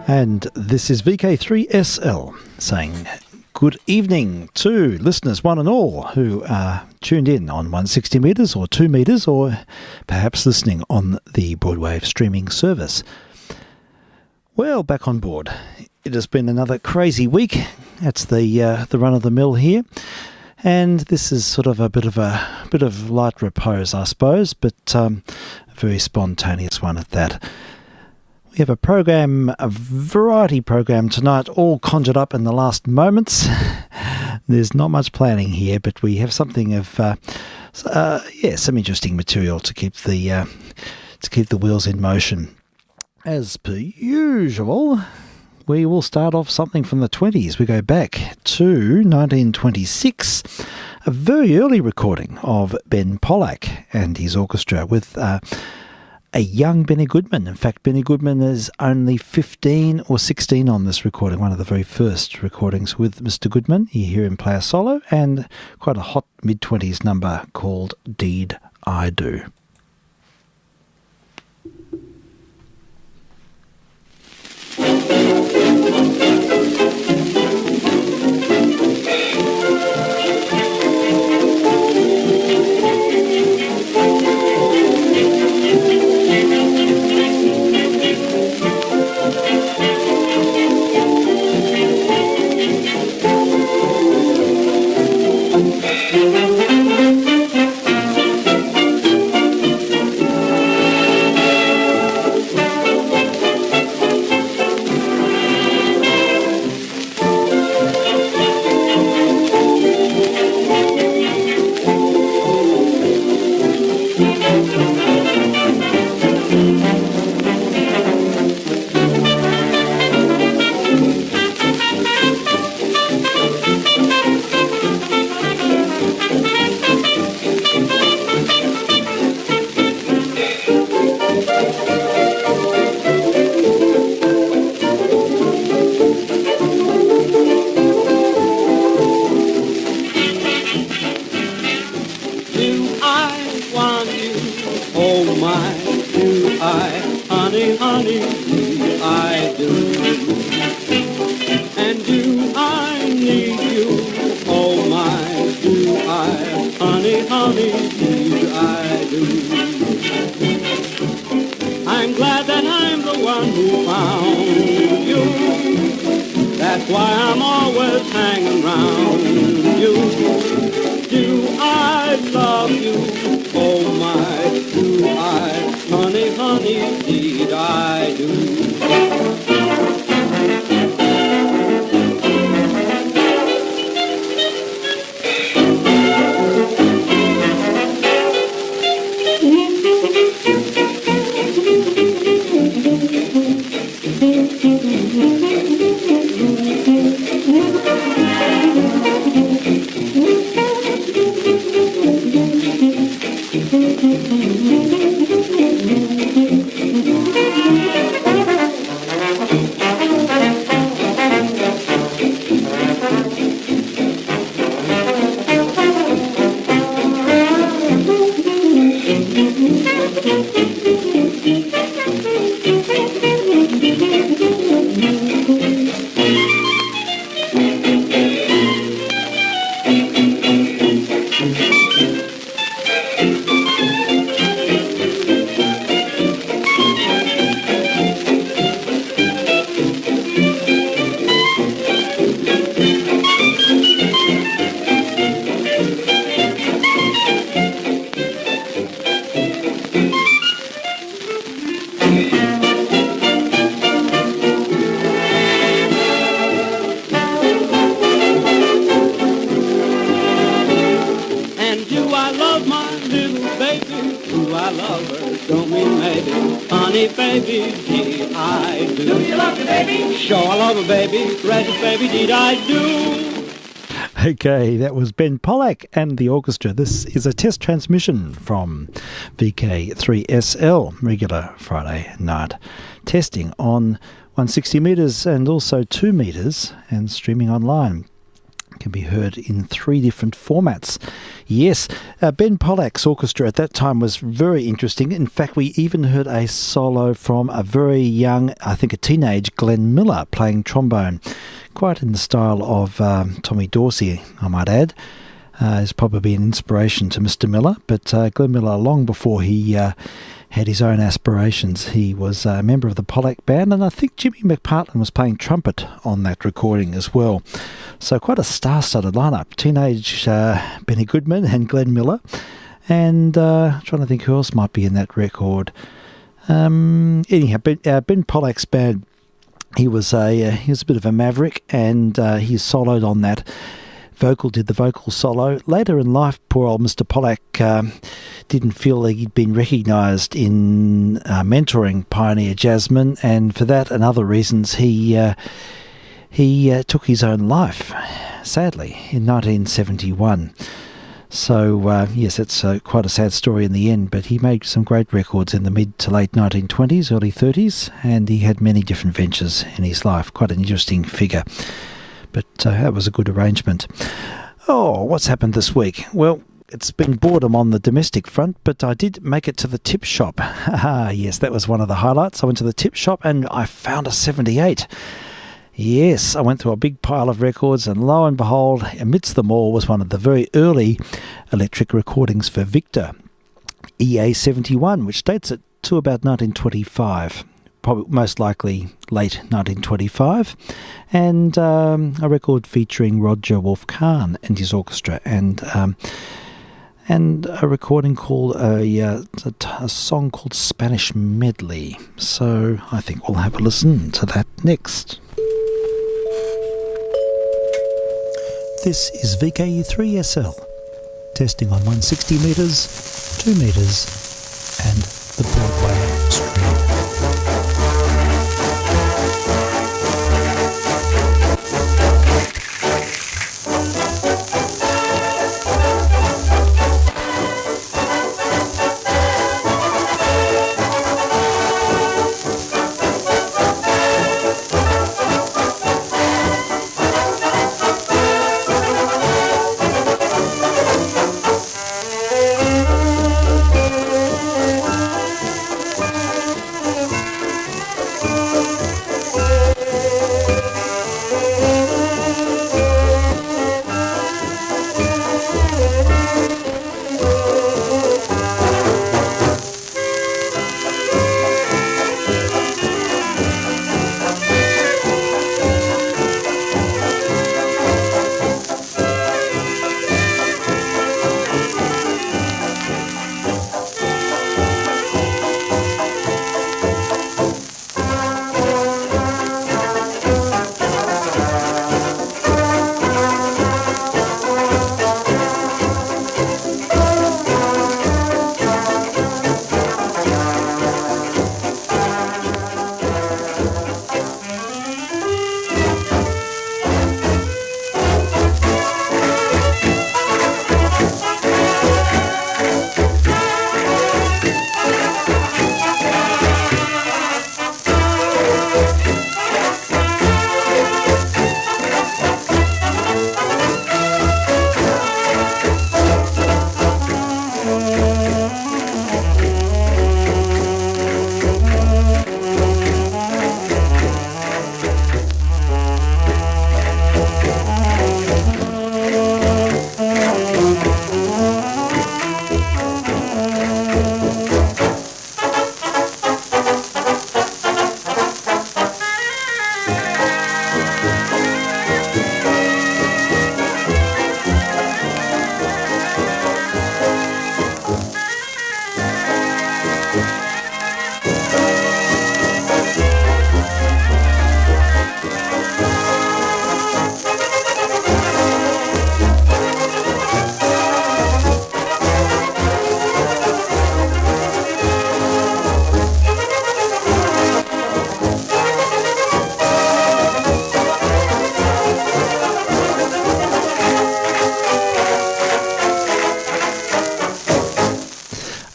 And this is VK3SL saying good evening to listeners, one and all, who are tuned in on 160 metres or 2 metres, or perhaps listening on the Broadwave streaming service. Well, back on board. It has been another crazy week. That's the run of the mill here, and this is sort of a bit of light repose, I suppose, but a very spontaneous one at that. We have a variety program tonight, all conjured up in the last moments. There's not much planning here, but we have something of some interesting material to keep the wheels in motion. As per usual, we will start off something from the 20s. We go back to 1926, a very early recording of Ben Pollack and his orchestra with a young Benny Goodman. In fact, Benny Goodman is only 15 or 16 on this recording, one of the very first recordings with Mr. Goodman. You hear him play a solo and quite a hot mid-20s number called Deed I Do. Okay, that was Ben Pollack and the orchestra. This is a test transmission from VK3SL, regular Friday night testing on 160 metres and also 2 metres and streaming online. Can be heard in 3 different formats. Yes, Ben Pollack's orchestra at that time was very interesting. In fact, we even heard a solo from a very young, I think a teenage, Glenn Miller playing trombone, quite in the style of Tommy Dorsey, I might add. Is probably an inspiration to Mr. Miller, but Glenn Miller, long before he had his own aspirations, he was a member of the Pollack Band, and I think Jimmy McPartlin was playing trumpet on that recording as well. So quite a star-studded lineup. Teenage Benny Goodman and Glenn Miller, and trying to think who else might be in that record. Anyhow, Ben Pollack's band, he was a bit of a maverick, and he soloed on that. Did the vocal solo. Later in life, poor old Mr. Pollack didn't feel like he'd been recognised in mentoring pioneer jazzmen, and for that and other reasons, he took his own life, sadly, in 1971. So, yes, it's quite a sad story in the end, but he made some great records in the mid to late 1920s, early 30s, and he had many different ventures in his life. Quite an interesting figure. But that was a good arrangement. Oh, what's happened this week? Well, it's been boredom on the domestic front, but I did make it to the tip shop. Yes, that was one of the highlights. I went to the tip shop and I found a 78. Yes, I went through a big pile of records, and lo and behold, amidst them all was one of the very early electric recordings for Victor, EA71, which dates it to about 1925. Probably most likely late 1925, and a record featuring Roger Wolf Kahn and his orchestra, and a recording called a song called Spanish Medley. So I think we'll have a listen to that next. This is VK3SL, testing on 160 metres, 2 metres, and the Broadway stream.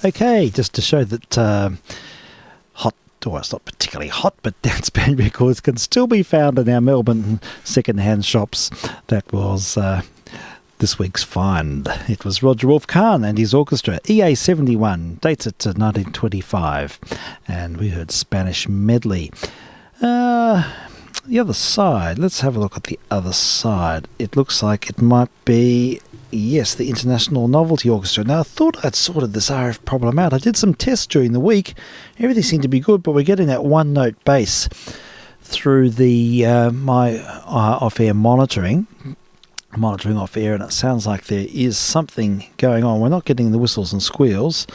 Okay, just to show that hot it's not particularly hot, but dance band records can still be found in our Melbourne second-hand shops. That was this week's find. It was Roger Wolf Kahn and his orchestra, EA71, dates it to 1925, and we heard Spanish Medley. The other side, let's have a look at the other side. It looks like it might be, yes, the International Novelty Orchestra. Now, I thought I'd sorted this RF problem out. I did some tests during the week. Everything seemed to be good, but we're getting that one-note bass through the my off-air monitoring off-air, and it sounds like there is something going on. We're not getting the whistles and squeals,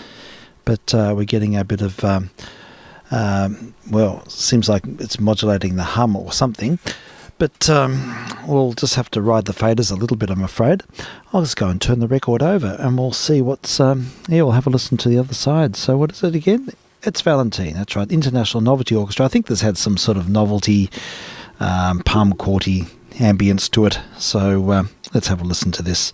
but we're getting a bit of... seems like it's modulating the hum or something, but we'll just have to ride the faders a little bit, I'm afraid. I'll just go and turn the record over and we'll see what's... we'll have a listen to the other side. So what is it again? It's Valentine, that's right, International Novelty Orchestra. I think this had some sort of novelty, palm courty ambience to it. So let's have a listen to this.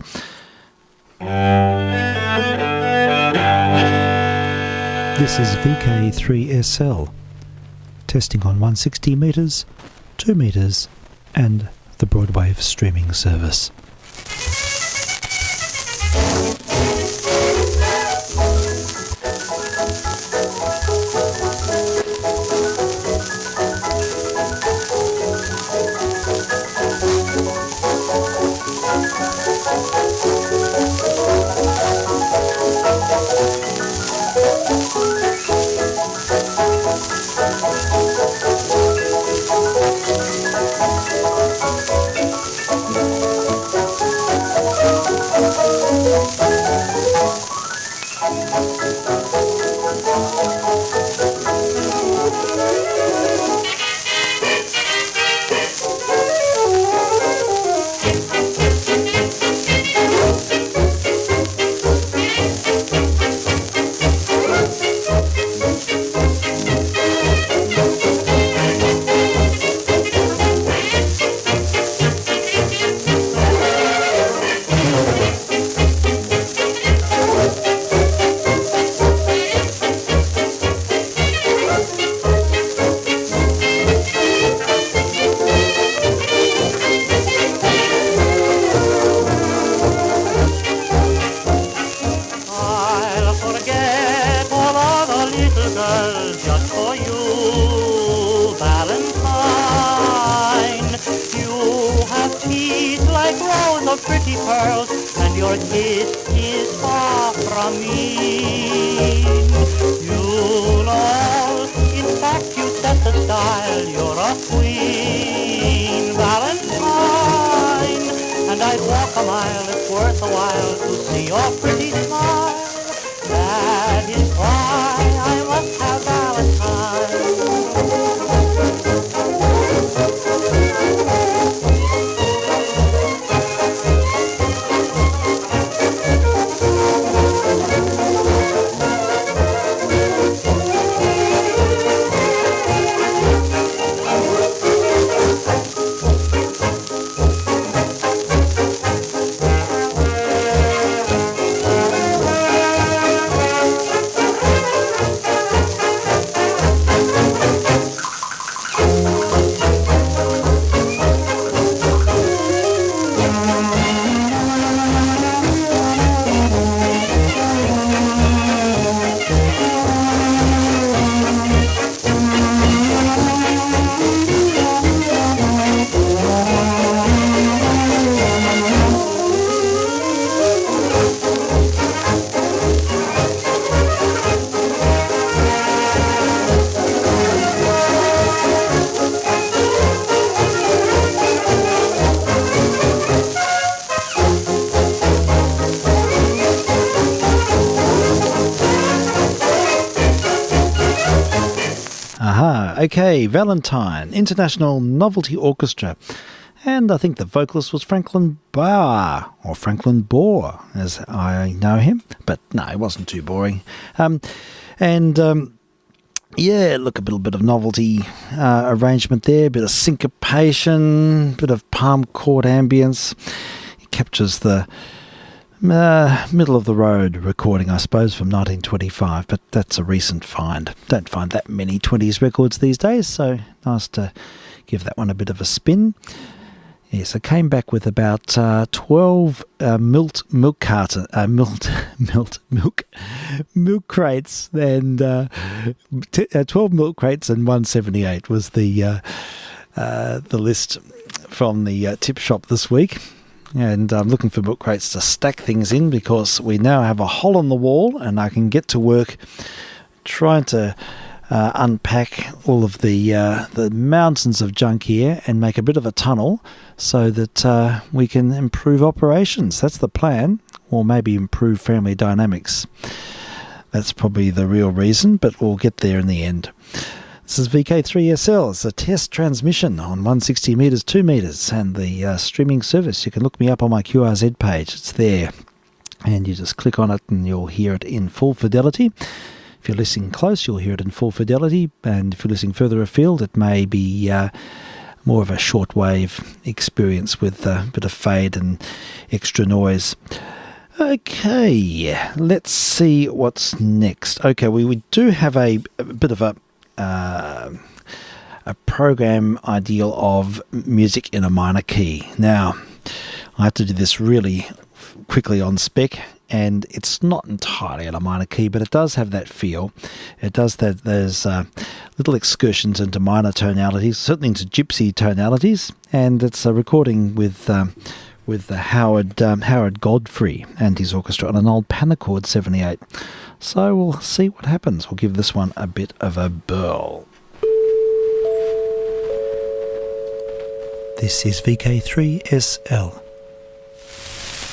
This is VK3SL, testing on 160 metres, 2 metres, and the Broadwave streaming service. Okay, Valentine, International Novelty Orchestra. And I think the vocalist was Franklin Bauer, or Franklin Bohr, as I know him. But no, it wasn't too boring. Look, a little bit of novelty arrangement there, a bit of syncopation, bit of palm chord ambience. It captures the middle of the road recording, I suppose, from 1925, but that's a recent find. Don't find that many 20s records these days, so nice to give that one a bit of a spin. Yes, I came back with about 12 milk crates, and 12 milk crates and 178 was the list from the tip shop this week. And I'm looking for milk crates to stack things in, because we now have a hole in the wall, and I can get to work trying to unpack all of the mountains of junk here and make a bit of a tunnel so that we can improve operations. That's the plan, or maybe improve family dynamics. That's probably the real reason, but we'll get there in the end. This is VK3SL. It's a test transmission on 160 metres, 2 metres, and the streaming service. You can look me up on my QRZ page. It's there, and you just click on it and you'll hear it in full fidelity. If you're listening close, you'll hear it in full fidelity, and if you're listening further afield, it may be more of a shortwave experience with a bit of fade and extra noise. Okay, let's see what's next. Okay, we do have a bit of a program ideal of music in a minor key. Now, I have to do this really quickly on spec, and it's not entirely in a minor key, but it does have that feel. It does that. There's little excursions into minor tonalities, certainly into gypsy tonalities, and it's a recording with Howard Godfrey and his orchestra on an old Panacord 78. So we'll see what happens. We'll give this one a bit of a whirl. This is VK3SL.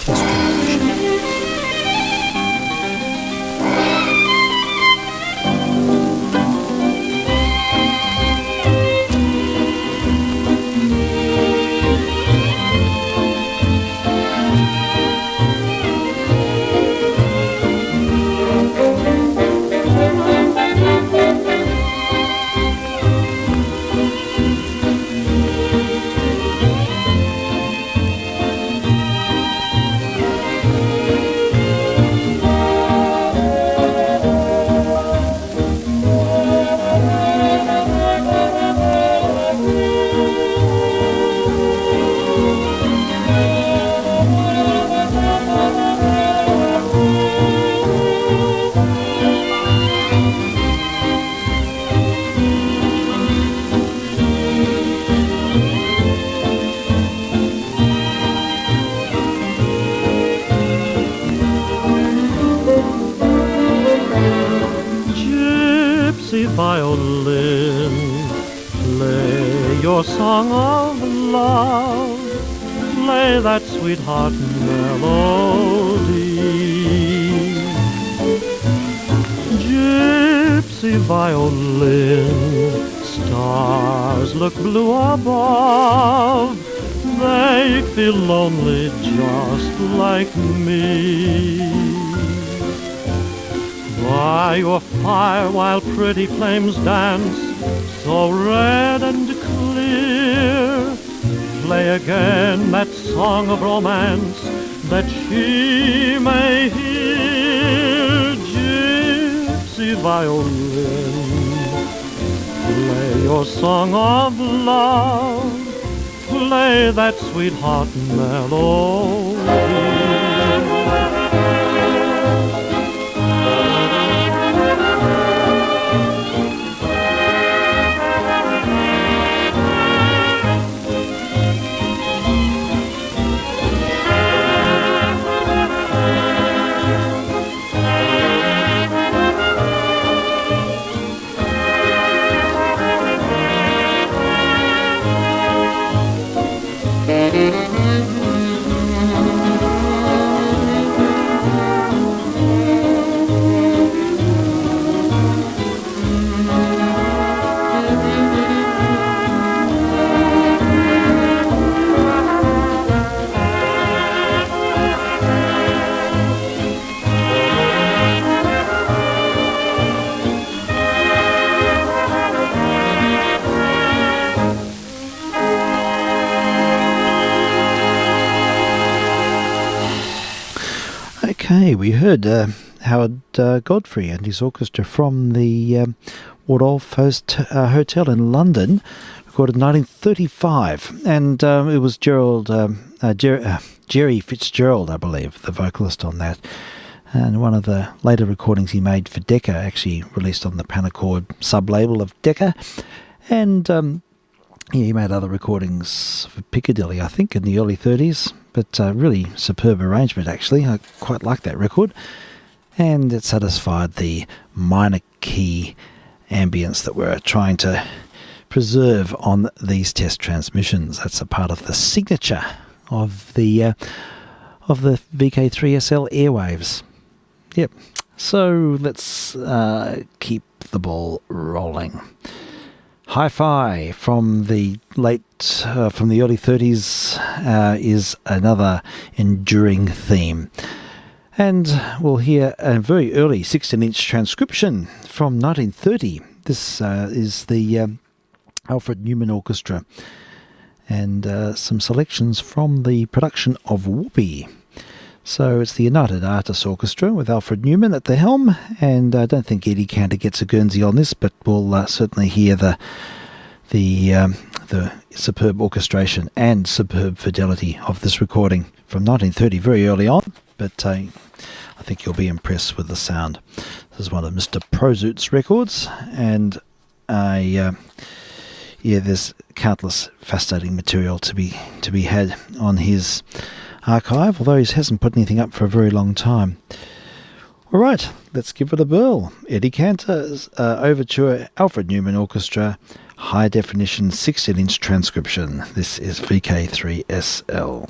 Test transmission. Violin, play your song of love, play that sweetheart melody. Gypsy violin, stars look blue above, they feel lonely just like me. By your fire while pretty flames dance, so red and clear, play again that song of romance that she may hear. Gypsy violin, play your song of love, play that sweetheart melody. Okay, we heard Howard Godfrey and his orchestra from the Waldorf Hotel in London, recorded in 1935, and it was Jerry Fitzgerald, I believe, the vocalist on that. And one of the later recordings he made for Decca, actually released on the Panacord sub-label of Decca. And he made other recordings for Piccadilly, I think, in the early 30s. But really superb arrangement, actually. I quite like that record. And it satisfied the minor key ambience that we're trying to preserve on these test transmissions. That's a part of the signature of the VK3SL airwaves. Yep. So let's keep the ball rolling. Hi-fi from the from the early 30s is another enduring theme. And we'll hear a very early 16-inch transcription from 1930. This is the Alfred Newman Orchestra, and some selections from the production of Whoopee. So it's the United Artists Orchestra with Alfred Newman at the helm, and I don't think Eddie Cantor gets a Guernsey on this, but we'll certainly hear the superb orchestration and superb fidelity of this recording from 1930, very early on, but I think you'll be impressed with the sound. This is one of Mr. Prozoot's records, and there's countless fascinating material to be had on his archive, although he hasn't put anything up for a very long time. All right, let's give it a whirl. Eddie Cantor's Overture, Alfred Newman Orchestra, high definition 16-inch transcription. This is VK3SL.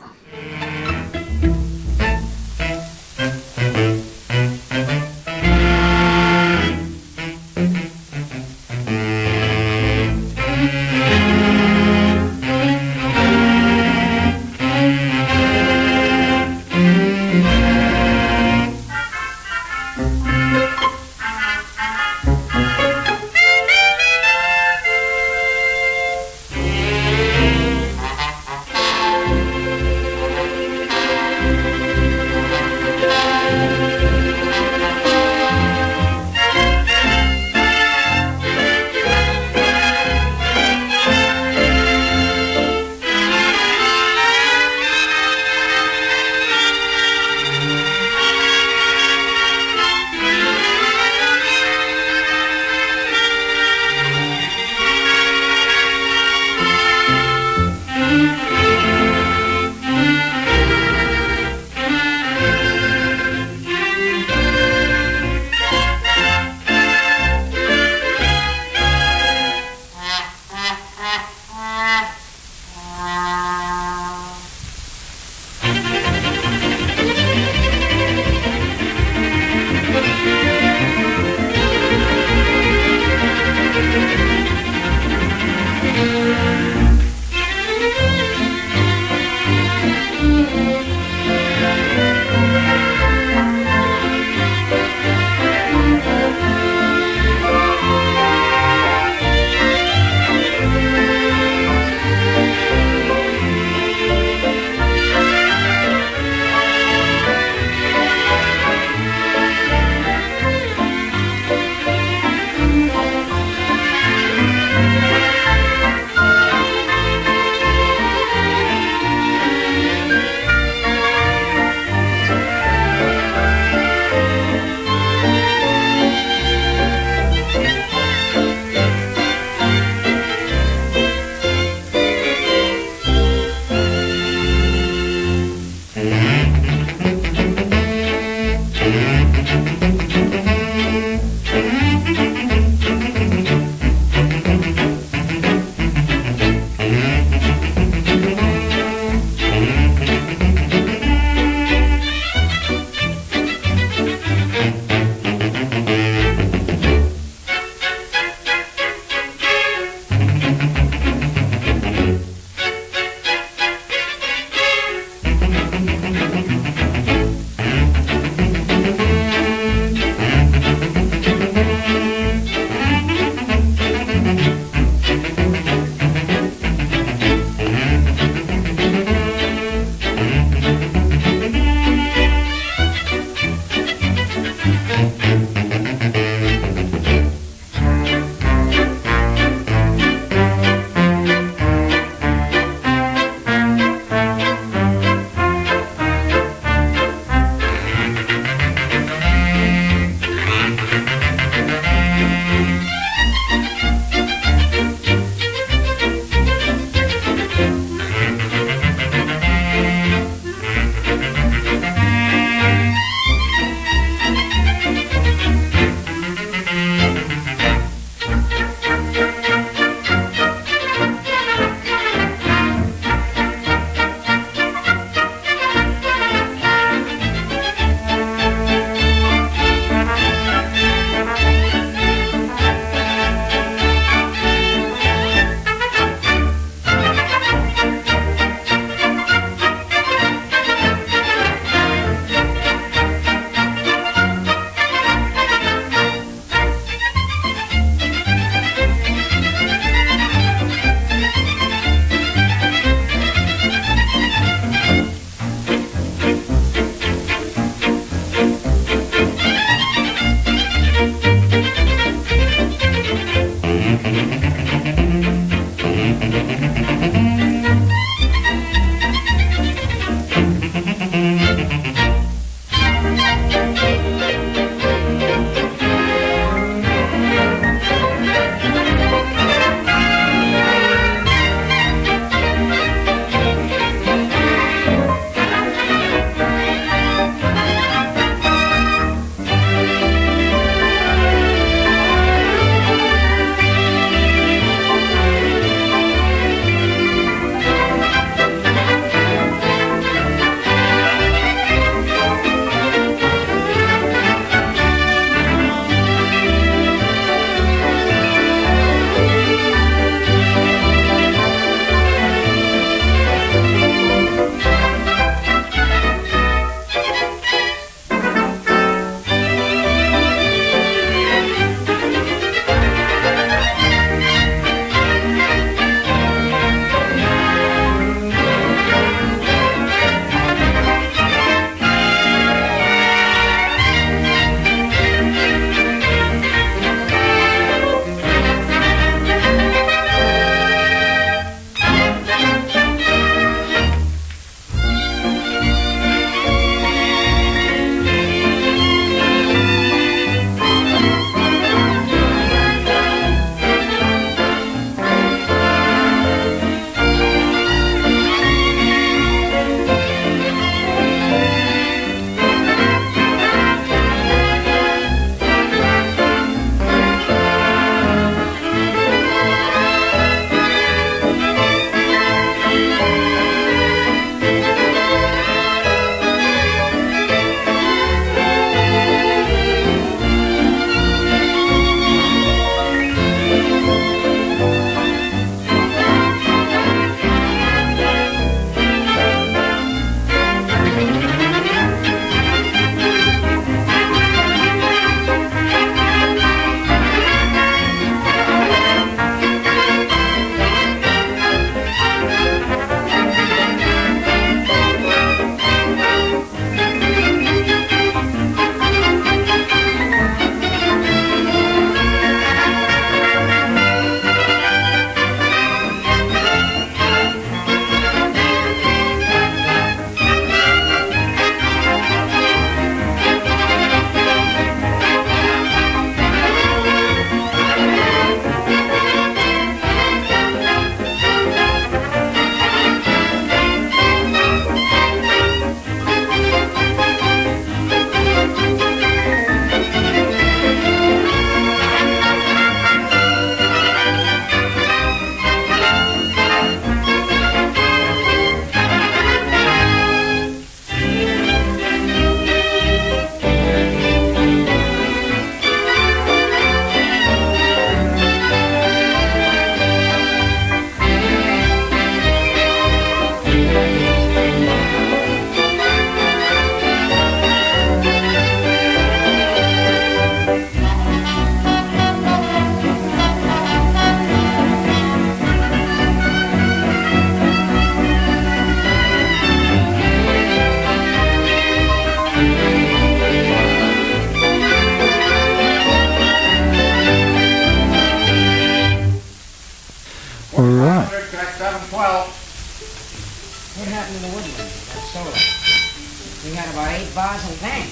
got about 8 bars in the bank.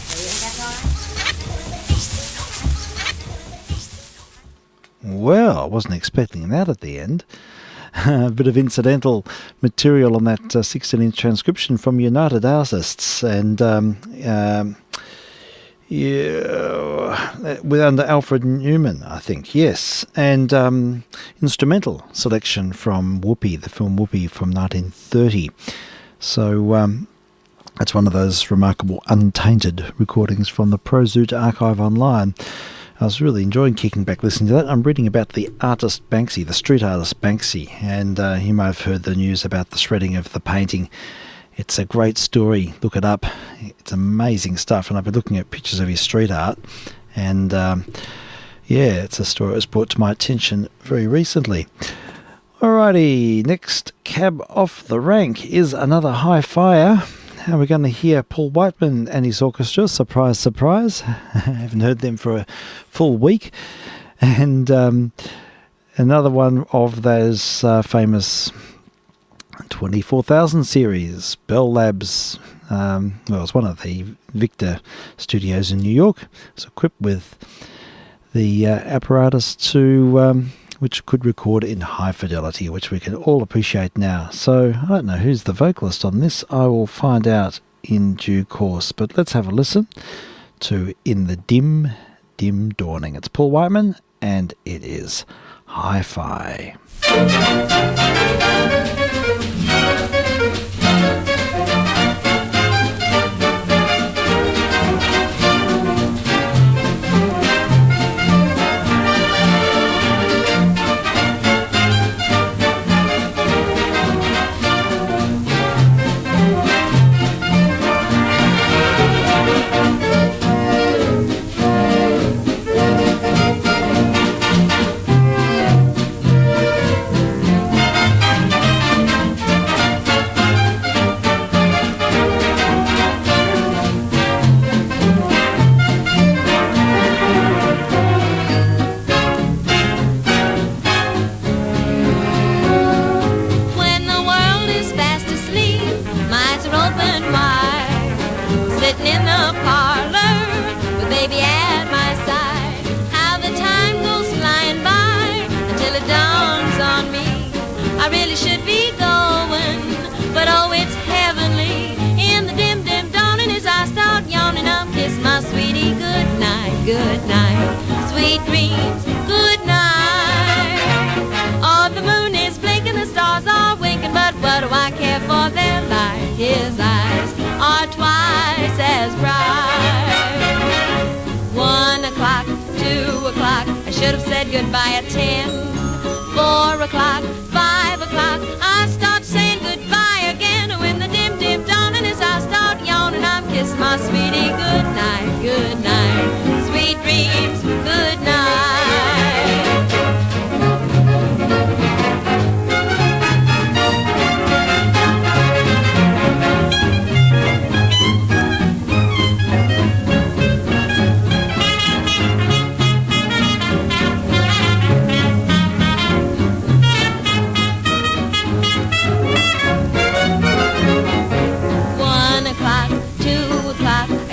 Well, I wasn't expecting that at the end. A bit of incidental material on that 16-inch transcription from United Artists, and with under Alfred Newman, I think, yes, and instrumental selection from Whoopi, the film Whoopi from 1930. So that's one of those remarkable untainted recordings from the Prozoot archive online. I was really enjoying kicking back listening to that. I'm reading about the artist Banksy, the street artist Banksy, and you may have heard the news about the shredding of the painting. It's a great story. Look it up. It's amazing stuff, and I've been looking at pictures of his street art, and it's a story that was brought to my attention very recently. Alrighty, next cab off the rank is another high-fire. And we're going to hear Paul Whiteman and his orchestra. Surprise, surprise. I haven't heard them for a full week. And another one of those famous 24,000 series, Bell Labs. It's one of the Victor studios in New York. It's equipped with the apparatus to which could record in high fidelity, which we can all appreciate now. So I don't know who's the vocalist on this. I will find out in due course. But let's have a listen to In the Dim, Dim Dawning. It's Paul Whiteman, and it is Hi-Fi. Good night, sweet dreams, good night. Oh, the moon is blinking, the stars are winking, but what do I care for their light? His eyes are twice as bright. 1 o'clock, 2 o'clock, I should have said goodbye at 10. 4 o'clock, 5 o'clock, I start saying goodbye again. When the dim, dim dawning is, I start yawning. I'm kissing my sweetie goodnight, good night. Sweet dreams, good night.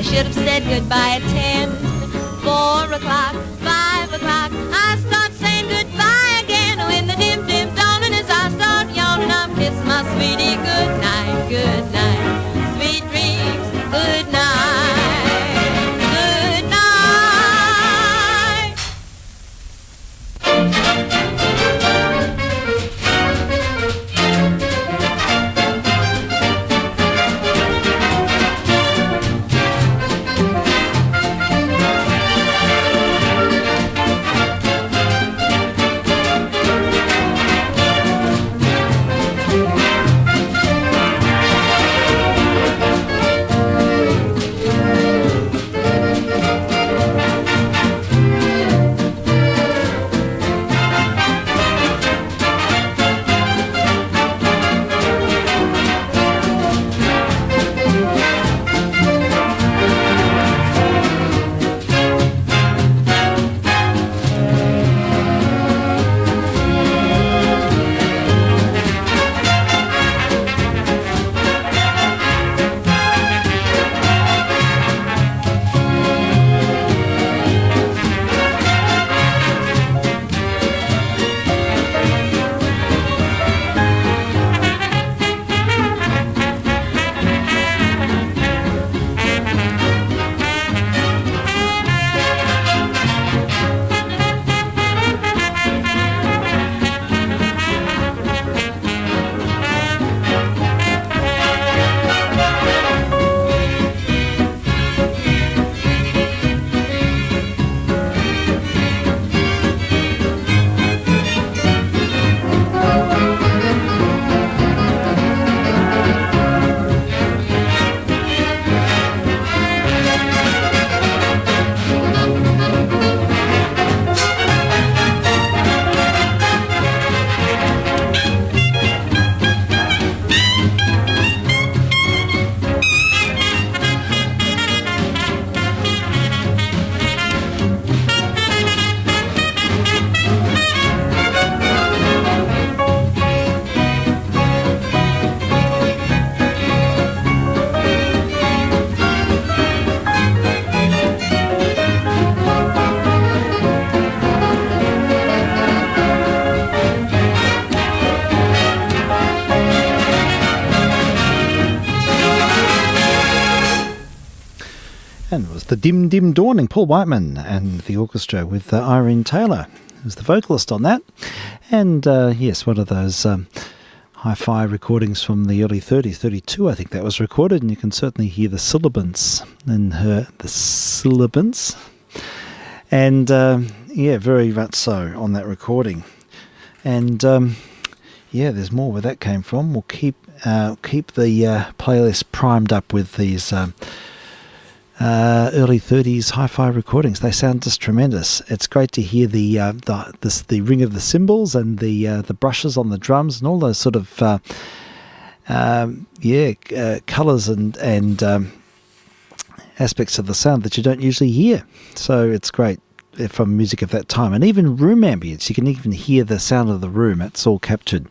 Should have said goodbye at 10. 4 o'clock, 5 o'clock, I start saying goodbye again. When the dim, dim dawning is, I start yawning. I'm kissing my sweetie goodnight, good night. Sweet dreams, good night, good night. And it was the Dim Dim Dawning, Paul Whiteman and the orchestra with Irene Taylor, who's the vocalist on that. And yes, one of those hi-fi recordings from the early 30s, 32 I think that was recorded, and you can certainly hear the sibilants in her, and yeah, very much so on that recording. And yeah, there's more where that came from. We'll keep the playlist primed up with these early 30s hi-fi recordings. They sound just tremendous. It's great to hear the ring of the cymbals and the brushes on the drums and all those sort of colours and aspects of the sound that you don't usually hear. So it's great from music of that time. And even room ambience, you can even hear the sound of the room. It's all captured.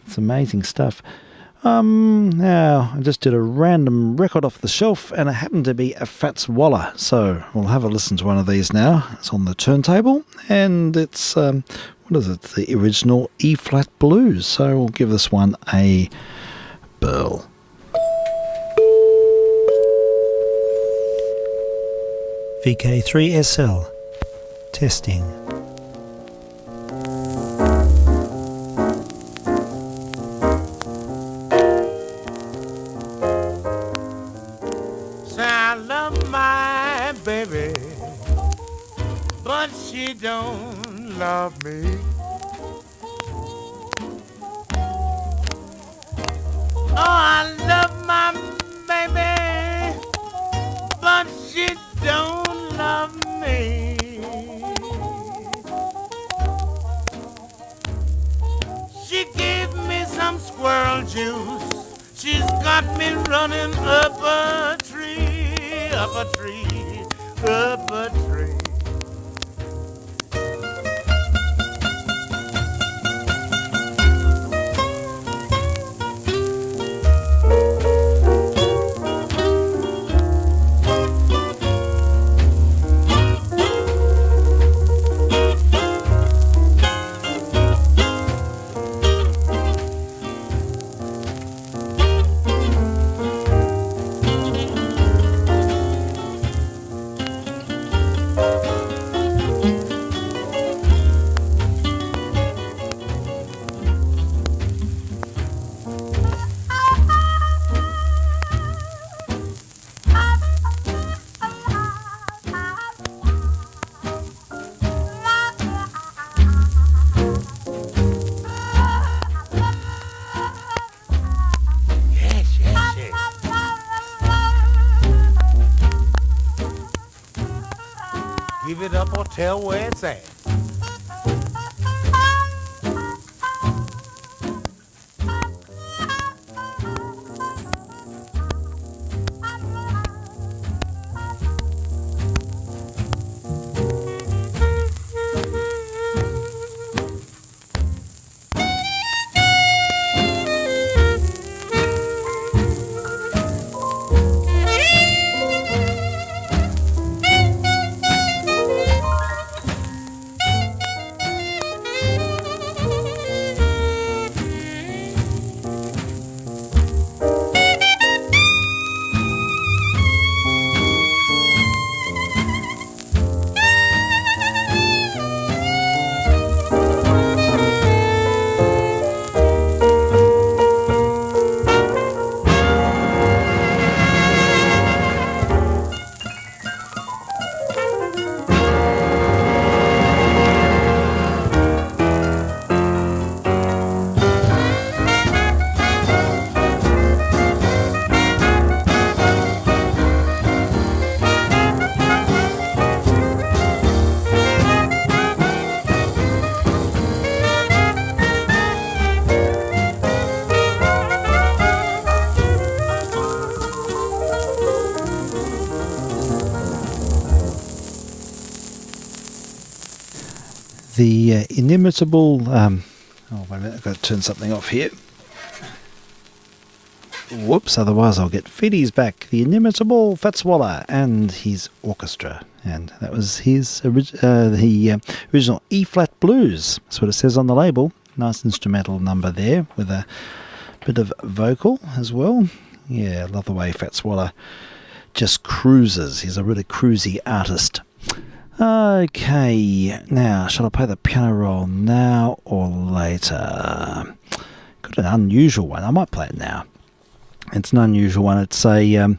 It's amazing stuff. Now, I just did a random record off the shelf, and it happened to be a Fats Waller. So we'll have a listen to one of these now. It's on the turntable, and it's, what is it? It's the original E-flat blues. So we'll give this one a burl. VK3SL. Testing. I love my baby, but she don't love me. Oh, I love my baby, but she don't love me. She gave me some squirrel juice. She's got me running up a tree, up a tree, up a tree. Give it up or tell where it's at. The inimitable... oh, wait a minute, I've got to turn something off here. Whoops, otherwise I'll get Feedy's back. The inimitable Fats Waller and his orchestra. And that was his original E-flat blues. That's what it says on the label. Nice instrumental number there with a bit of vocal as well. Yeah, I love the way Fats Waller just cruises. He's a really cruisy artist. Okay, now, shall I play the piano roll now or later? Got an unusual one. I might play it now. It's an unusual one. It's a...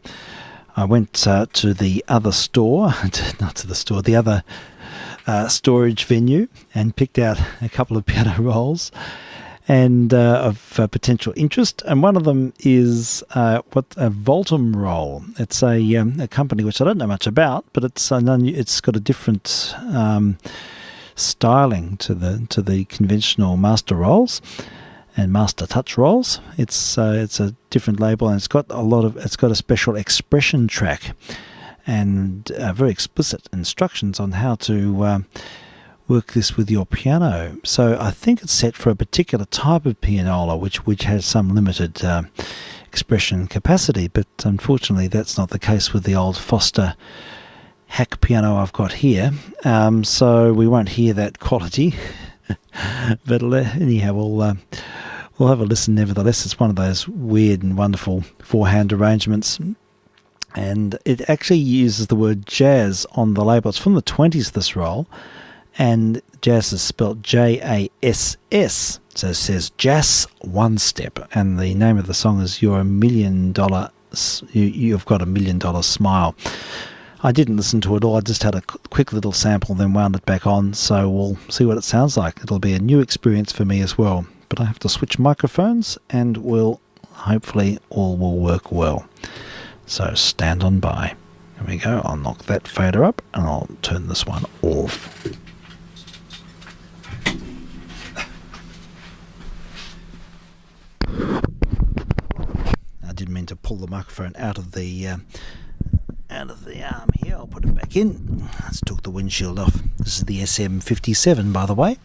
I went to the other store, not to the store, the other storage venue, and picked out a couple of piano rolls and of potential interest. And one of them is a Voltum roll. It's a company which I don't know much about, but it's got a different styling to the conventional master rolls and master touch rolls. It's a different label, and it's got a special expression track and very explicit instructions on how to work this with your piano. So I think it's set for a particular type of pianola which has some limited expression capacity, but unfortunately that's not the case with the old Foster hack piano I've got here. So we won't hear that quality. But anyhow, we'll have a listen nevertheless. It's one of those weird and wonderful four-hand arrangements, and it actually uses the word jazz on the label. It's from the 20s, this roll, and jazz is spelled J-A-S-S, so it says Jazz One Step, and the name of the song is You've Got a $1 million Smile. I didn't listen to it all. I just had a quick little sample, then wound it back on, so we'll see what it sounds like. It'll be a new experience for me as well. But I have to switch microphones, and hopefully all will work well. So stand on by. There we go. I'll knock that fader up, and I'll turn this one off. I didn't mean to pull the microphone out of the arm here. I'll put it back in. Let's took the windshield off. This is the SM57, by the way,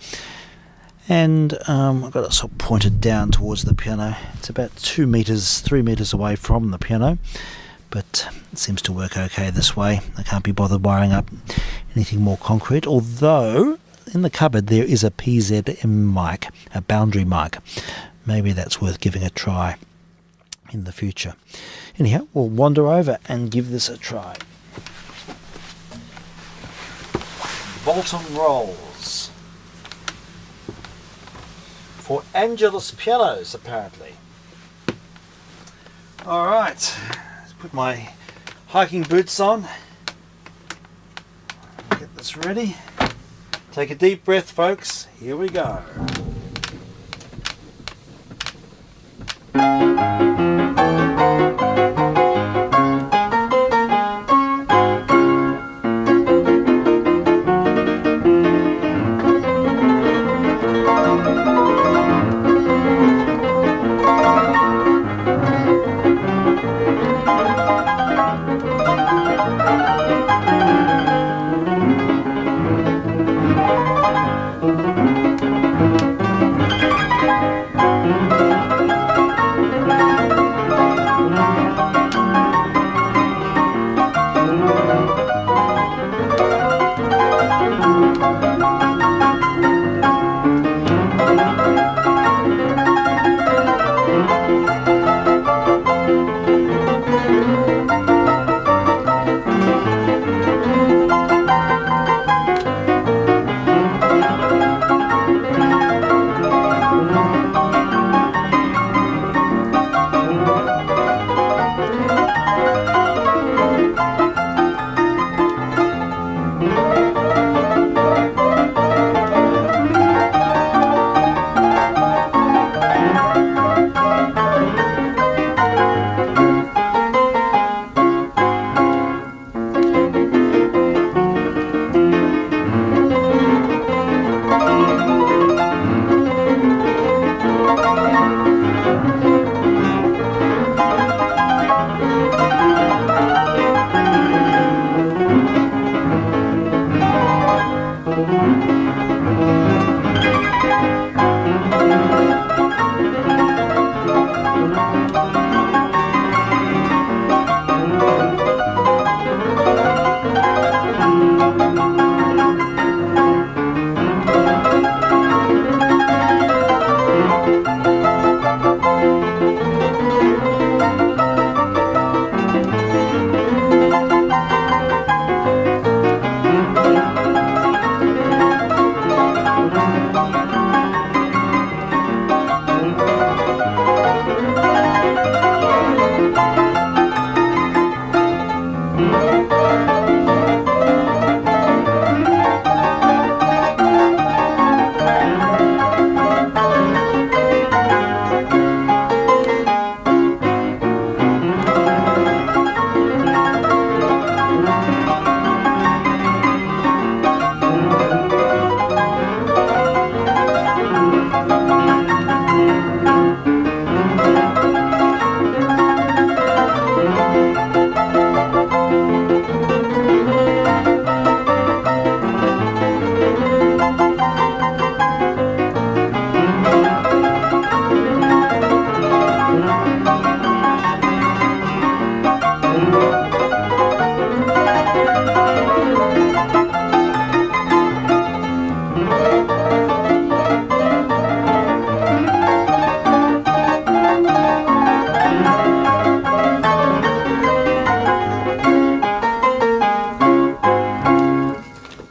and I've got it sort of pointed down towards the piano. It's about 3 meters away from the piano, but it seems to work okay this way. I can't be bothered wiring up anything more concrete, although in the cupboard there is a PZM mic, a boundary mic. Maybe that's worth giving a try in the future. Anyhow, we'll wander over and give this a try. Voltum rolls for Angelus pianos, apparently. Alright, let's put my hiking boots on. Get this ready. Take a deep breath, folks. Here we go.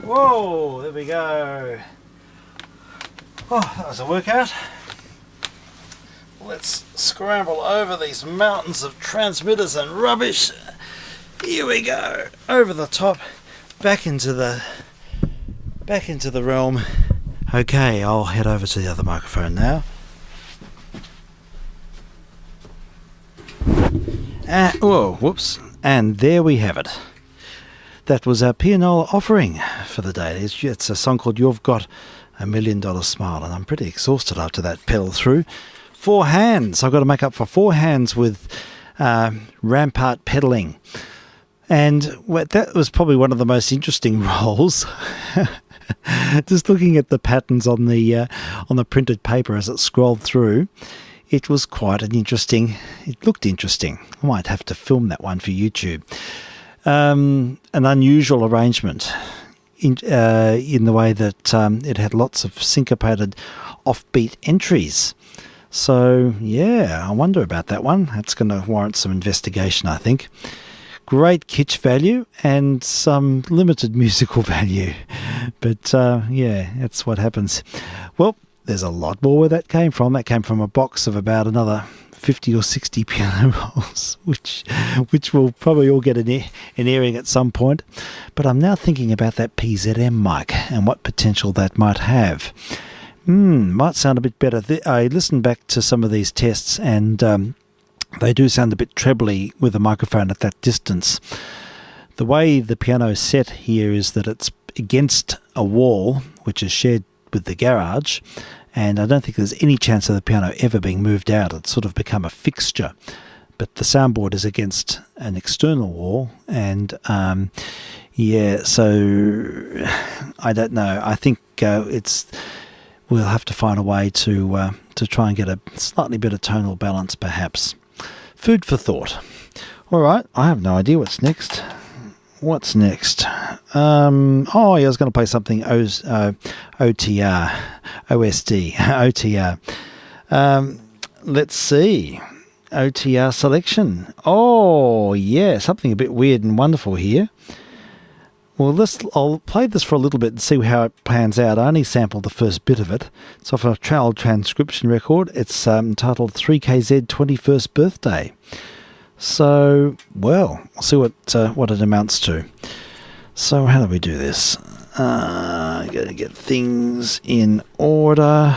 Whoa, there we go. Oh, that was a workout. Let's scramble over these mountains of transmitters and rubbish. Here we go. Over the top, back into the realm. Okay, I'll head over to the other microphone now. Whoa, whoops. And there we have it. That was our pianola offering for the day. It's a song called You've Got $1 Million Smile, and I'm pretty exhausted after that pedal through. 4 hands. I've got to make up for 4 hands with Rampart pedaling. And that was probably one of the most interesting rolls. Just looking at the patterns on the printed paper as it scrolled through, it was quite an interesting. It looked interesting. I might have to film that one for YouTube. An unusual arrangement in the way that it had lots of syncopated, offbeat entries. So yeah, I wonder about that one. That's going to warrant some investigation, I think. Great kitsch value and some limited musical value. But yeah, that's what happens. Well, there's a lot more where that came from. That came from a box of about another 50 or 60 piano rolls, which will probably all get an airing at some point. But I'm now thinking about that PZM mic and what potential that might have. Might sound a bit better. I listened back to some of these tests, and they do sound a bit trebly with a microphone at that distance. The way the piano is set here is that it's against a wall, which is shared with the garage, and I don't think there's any chance of the piano ever being moved out. It's sort of become a fixture. But the soundboard is against an external wall, and yeah, so I don't know. I think we'll have to find a way to try and get a slightly better tonal balance, perhaps. Food for thought. All right, I have no idea what's next. What's next? I was going to play something OSD. Let's see. OTR selection. Oh, yeah, something a bit weird and wonderful here. Well, I'll play this for a little bit and see how it pans out. I only sampled the first bit of it. It's off a child transcription record. It's entitled 3KZ 21st Birthday. So, well, we'll see what it amounts to. So, how do we do this? Got to get things in order,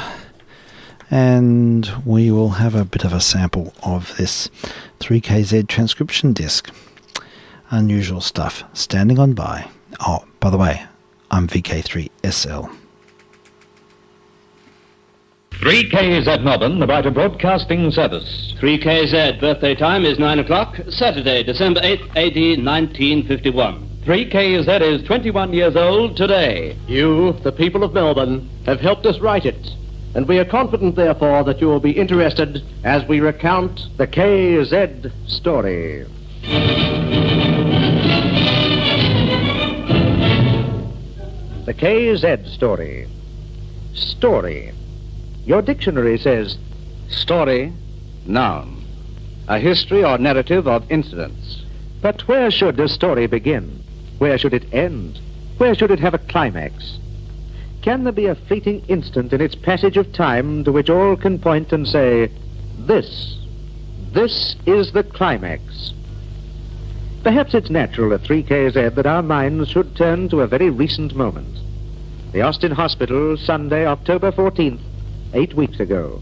and we will have a bit of a sample of this 3KZ transcription disc. Unusual stuff. Standing on by. Oh, by the way, I'm VK3SL. 3KZ Melbourne, the Brighton Broadcasting Service. 3KZ, birthday time is 9 o'clock, Saturday, December 8th, AD 1951. 3KZ is 21 years old today. You, the people of Melbourne, have helped us write it, and we are confident, therefore, that you will be interested as we recount the KZ story. The KZ story. Story. Your dictionary says, story, noun, a history or narrative of incidents. But where should a story begin? Where should it end? Where should it have a climax? Can there be a fleeting instant in its passage of time to which all can point and say, this is the climax? Perhaps it's natural at 3KZ that our minds should turn to a very recent moment. The Austin Hospital, Sunday, October 14th, 8 weeks ago.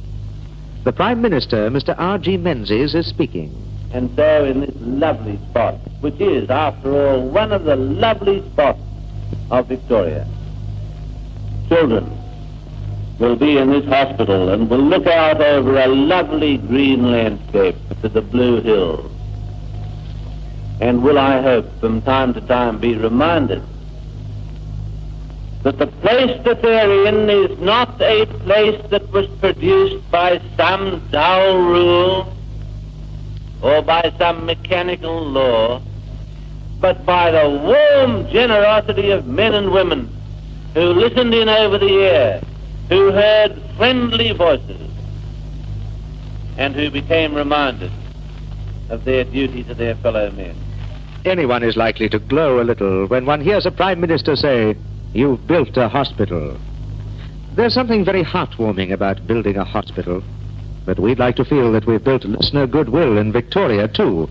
The Prime Minister, Mr. R.G. Menzies, is speaking. And so in this lovely spot, which is, after all, one of the lovely spots of Victoria, children will be in this hospital and will look out over a lovely green landscape to the blue hills. And will, I hope, from time to time be reminded that the place that they're in is not a place that was produced by some dull rule or by some mechanical law, but by the warm generosity of men and women who listened in over the air, who heard friendly voices, and who became reminded of their duty to their fellow men. Anyone is likely to glow a little when one hears a Prime Minister say, "You've built a hospital." There's something very heartwarming about building a hospital, but we'd like to feel that we've built listener goodwill in Victoria, too.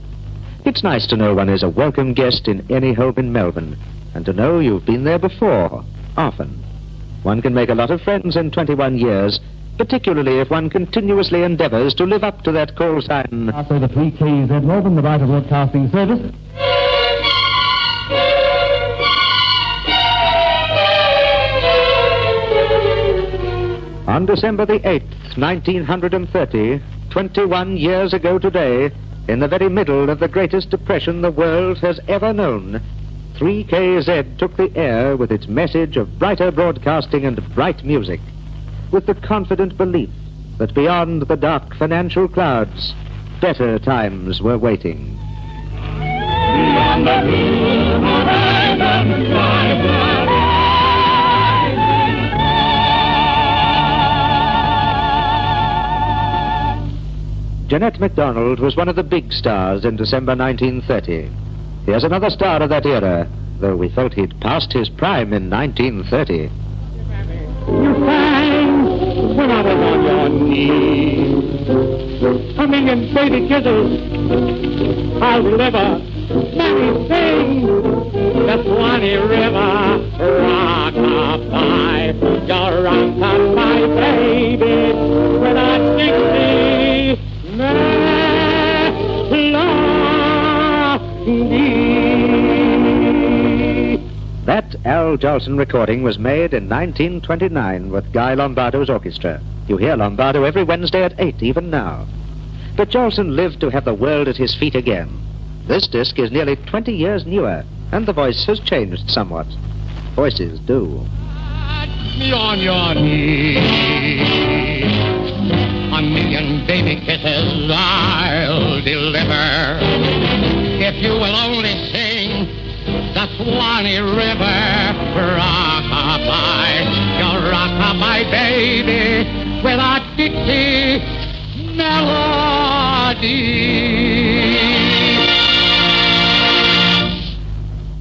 It's nice to know one is a welcome guest in any home in Melbourne, and to know you've been there before, often. One can make a lot of friends in 21 years, particularly if one continuously endeavors to live up to that call sign. After the 3KZ Melbourne, the Writer Broadcasting Service. On December the 8th, 1930, 21 years ago today, in the very middle of the greatest depression the world has ever known, 3KZ took the air with its message of brighter broadcasting and bright music, with the confident belief that beyond the dark financial clouds, better times were waiting. Beyond the blue horizon, Jeanette MacDonald was one of the big stars in December 1930. Here's another star of that era, though we felt he'd passed his prime in 1930. You sang when I was on your knees. A million baby kisses I'll deliver. Mary sing the Swanee River. Rock-a-bye, your rock-a-bye, baby, when I sing That Al Jolson recording was made in 1929 with Guy Lombardo's orchestra. You hear Lombardo every Wednesday at 8, even now. But Jolson lived to have the world at his feet again. This disc is nearly 20 years newer, and the voice has changed somewhat. Voices do. Me on your knees. A million baby kisses I'll deliver. If you will only sing the Swanee River. Rock-a-bye, your rock-a-bye, baby, with a Dixie melody.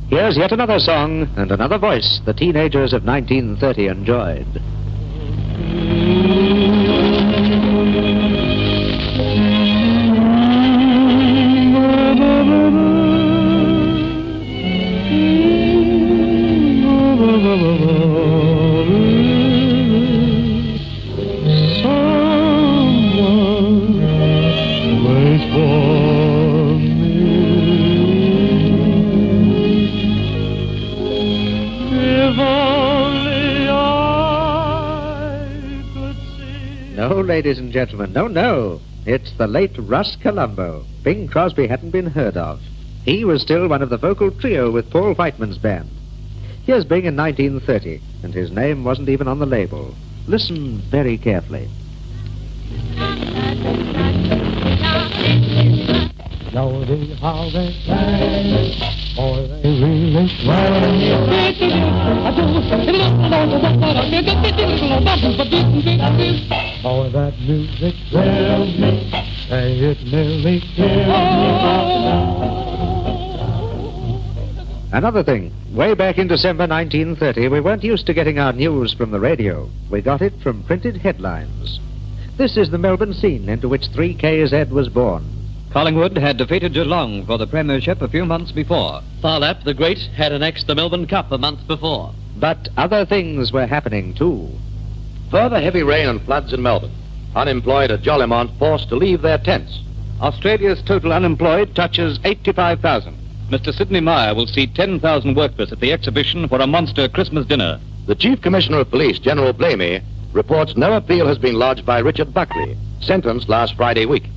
Here's yet another song and another voice the teenagers of 1930 enjoyed. No, ladies and gentlemen, no. It's the late Russ Colombo. Bing Crosby hadn't been heard of. He was still one of the vocal trio with Paul Whiteman's band. Here's Bing in 1930, and his name wasn't even on the label. Listen very carefully. Melody, how they sang, boy, they really oh, that music thrills me, say it nearly kills me. Another thing, way back in December 1930, we weren't used to getting our news from the radio. We got it from printed headlines. This is the Melbourne scene into which 3KZ was born. Collingwood had defeated Geelong for the premiership a few months before. Farlap, the great, had annexed the Melbourne Cup a month before. But other things were happening too. Further heavy rain and floods in Melbourne. Unemployed at Jolimont forced to leave their tents. Australia's total unemployed touches 85,000. Mr. Sidney Meyer will see 10,000 workers at the exhibition for a monster Christmas dinner. The Chief Commissioner of Police, General Blamey, reports no appeal has been lodged by Richard Buckley, sentenced last Friday week.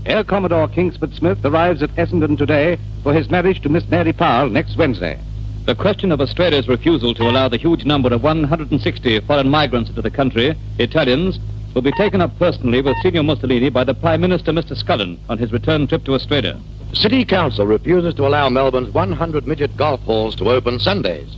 Air Commodore Kingsford Smith arrives at Essendon today for his marriage to Miss Mary Powell next Wednesday. The question of Australia's refusal to allow the huge number of 160 foreign migrants into the country, Italians, will be taken up personally with Signor Mussolini by the Prime Minister, Mr. Scullin, on his return trip to Australia. City Council refuses to allow Melbourne's 100 midget golf halls to open Sundays.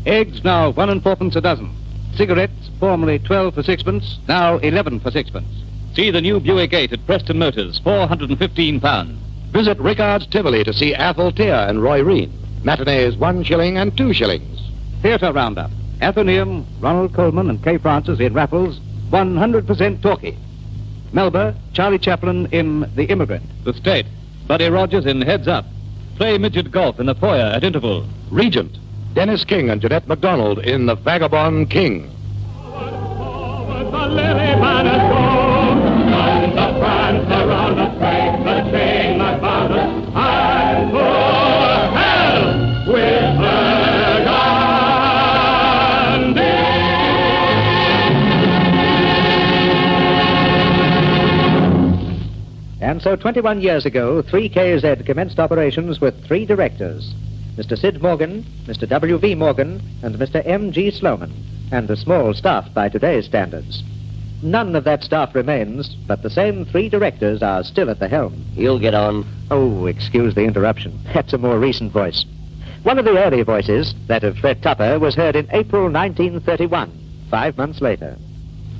Eggs now 1 and 4pence a dozen. Cigarettes, formerly 12 for 6pence, now 11 for 6pence. See the new Buick 8 at Preston Motors, £415. Visit Rickard's Tivoli to see Athol Tier and Roy Reen. Matinees 1 shilling and 2 shillings. Theatre Roundup. Athenaeum, Ronald Coleman and Kay Francis in Raffles, 100% talkie. Melba, Charlie Chaplin in The Immigrant. The State, Buddy Rogers in Heads Up. Play midget golf in the foyer at interval. Regent, Dennis King and Jeanette MacDonald in The Vagabond King. And so 21 years ago, 3KZ commenced operations with 3 directors, Mr. Sid Morgan, Mr. W.V. Morgan, and Mr. M.G. Sloman, and a small staff by today's standards. None of that staff remains, but the same 3 directors are still at the helm. You'll get on. Oh, excuse the interruption. That's a more recent voice. One of the early voices, that of Fred Tupper, was heard in April 1931, 5 months later.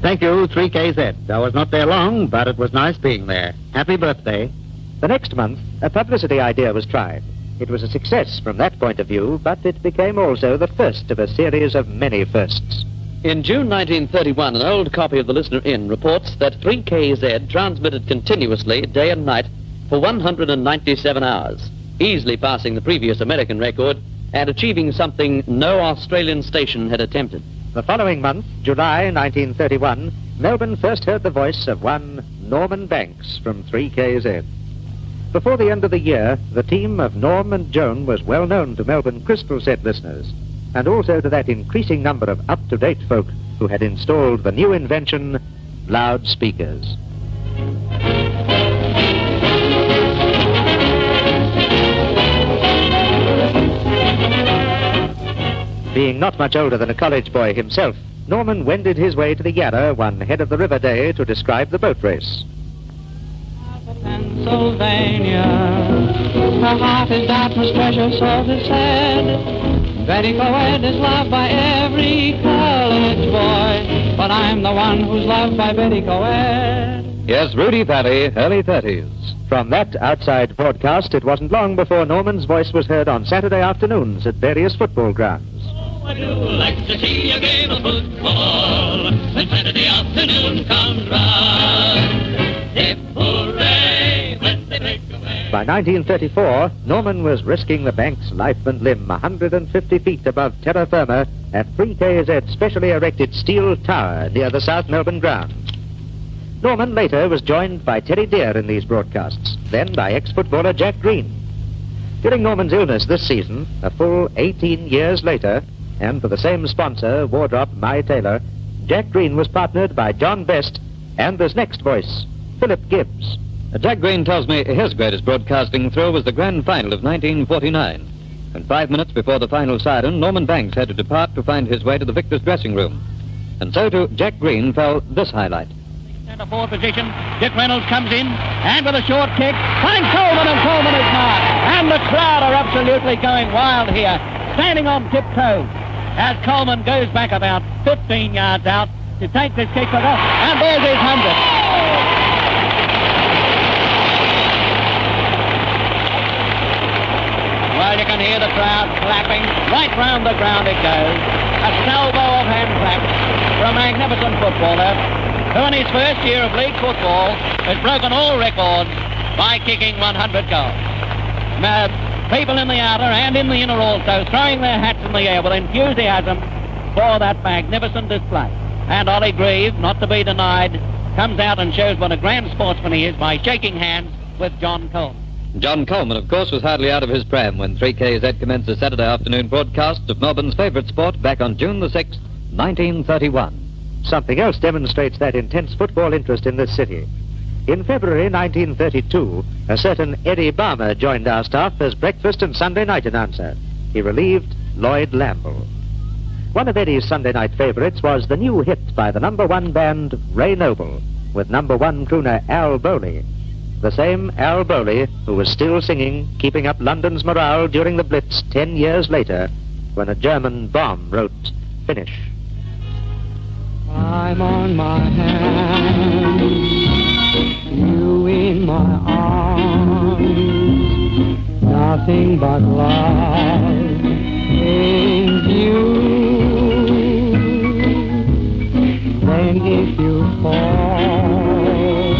Thank you, 3KZ. I was not there long, but it was nice being there. Happy birthday. The next month, a publicity idea was tried. It was a success from that point of view, but it became also the first of a series of many firsts. In June 1931, an old copy of the Listener Inn reports that 3KZ transmitted continuously, day and night, for 197 hours, easily passing the previous American record and achieving something no Australian station had attempted. The following month, July 1931, Melbourne first heard the voice of one Norman Banks from 3KZ. Before the end of the year, the team of Norm and Joan was well known to Melbourne Crystal Set listeners, and also to that increasing number of up-to-date folk who had installed the new invention, loudspeakers. Being not much older than a college boy himself, Norman wended his way to the Yarra one head of the river day to describe the boat race. Pennsylvania, her heart is Dartmouth's treasure, so is said. Betty Coed is loved by every college boy, but I'm the one who's loved by Betty Coed. Yes, Rudy Paddy, early 30s. From that outside broadcast, it wasn't long before Norman's voice was heard on Saturday afternoons at various football grounds. I do like to see a game of football when Saturday afternoon comes round. Hip hooray when they break away. By 1934, Norman was risking the bank's life and limb 150 feet above terra firma at 3KZ's specially erected steel tower near the South Melbourne grounds. Norman later was joined by Terry Deer in these broadcasts, then by ex-footballer Jack Green. During Norman's illness this season, a full 18 years later, and for the same sponsor, Wardrop My Taylor, Jack Green was partnered by John Best and this next voice, Philip Gibbs. Jack Green tells me his greatest broadcasting thrill was the grand final of 1949. And 5 minutes before the final siren, Norman Banks had to depart to find his way to the victor's dressing room. And so to Jack Green fell this highlight. Centre forward position, Dick Reynolds comes in, and with a short kick, finds Coleman, and Coleman is marked. And the crowd are absolutely going wild here, standing on tiptoe, as Coleman goes back about 15 yards out to take this kick for goal, and there's his 100. Well, you can hear the crowd clapping. Right round the ground it goes. A salvo of hand claps for a magnificent footballer who in his first year of league football has broken all records by kicking 100 goals. People in the outer and in the inner also throwing their hats in the air with enthusiasm for that magnificent display. And Ollie Grieve, not to be denied, comes out and shows what a grand sportsman he is by shaking hands with John Coleman. John Coleman, of course, was hardly out of his pram when 3KZ commenced the Saturday afternoon broadcast of Melbourne's favourite sport back on June the 6th, 1931. Something else demonstrates that intense football interest in this city. In February 1932, a certain Eddie Balmer joined our staff as breakfast and Sunday night announcer. He relieved Lloyd Lamble. One of Eddie's Sunday night favourites was the new hit by the #1 band Ray Noble, with #1 crooner Al Bowley. The same Al Bowley who was still singing Keeping Up London's Morale during the Blitz 10 years later, when a German bomb wrote, "Finish." I'm on my hands, you in my arms, nothing but love is you. Then if you fall,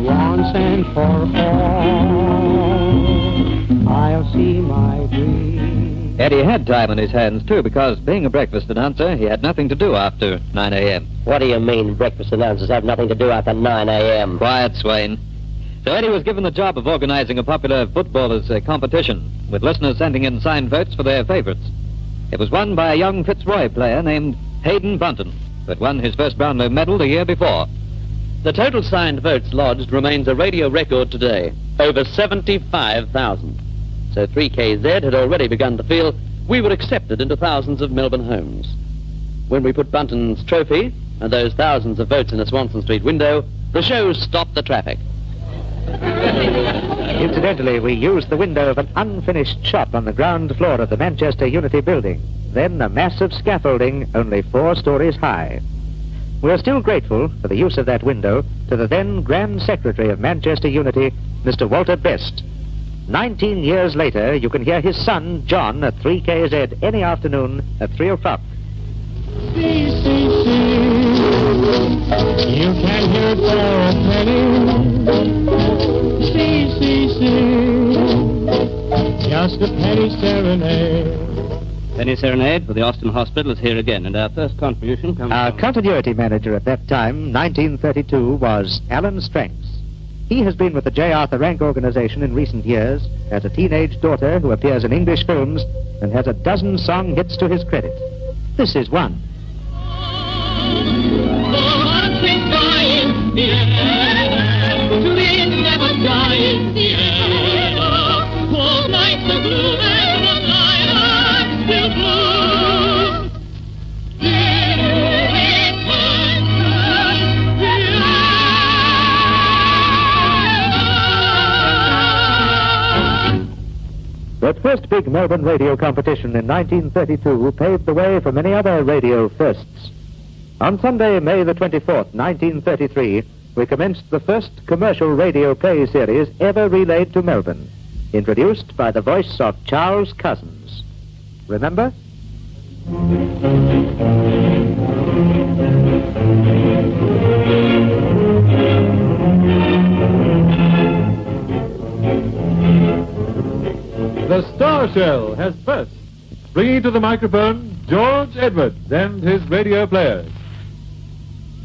once and for all, I'll see my dream. Eddie had time on his hands, too, because being a breakfast announcer, he had nothing to do after 9 a.m. What do you mean breakfast announcers have nothing to do after 9 a.m.? Quiet, Swain. So Eddie was given the job of organizing a popular footballers' competition, with listeners sending in signed votes for their favorites. It was won by a young Fitzroy player named Hayden Bunton, who had won his first Brownlow medal the year before. The total signed votes lodged remains a radio record today, over 75,000. So 3KZ had already begun to feel we were accepted into thousands of Melbourne homes. When we put Bunton's trophy and those thousands of votes in a Swanson Street window, the show stopped the traffic. Incidentally, we used the window of an unfinished shop on the ground floor of the Manchester Unity building, then a massive scaffolding only 4 stories high. We're still grateful for the use of that window to the then Grand Secretary of Manchester Unity, Mr. Walter Best. 19 years later, you can hear his son, John, at 3KZ any afternoon at 3 o'clock. See, see, see, you can hear it for a penny. See, see, see, just a penny serenade. Penny Serenade for the Austin Hospital is here again, and our first contribution comes Our from... continuity manager at that time, 1932, was Alan Stranks. He has been with the J. Arthur Rank organization in recent years, has a teenage daughter who appears in English films, and has a dozen song hits to his credit. This is one. That first big Melbourne radio competition in 1932 paved the way for many other radio firsts. On Sunday, May the 24th, 1933, we commenced the first commercial radio play series ever relayed to Melbourne, introduced by the voice of Charles Cousins. Remember? The Star Shell has first, bringing to the microphone George Edwards and his radio players.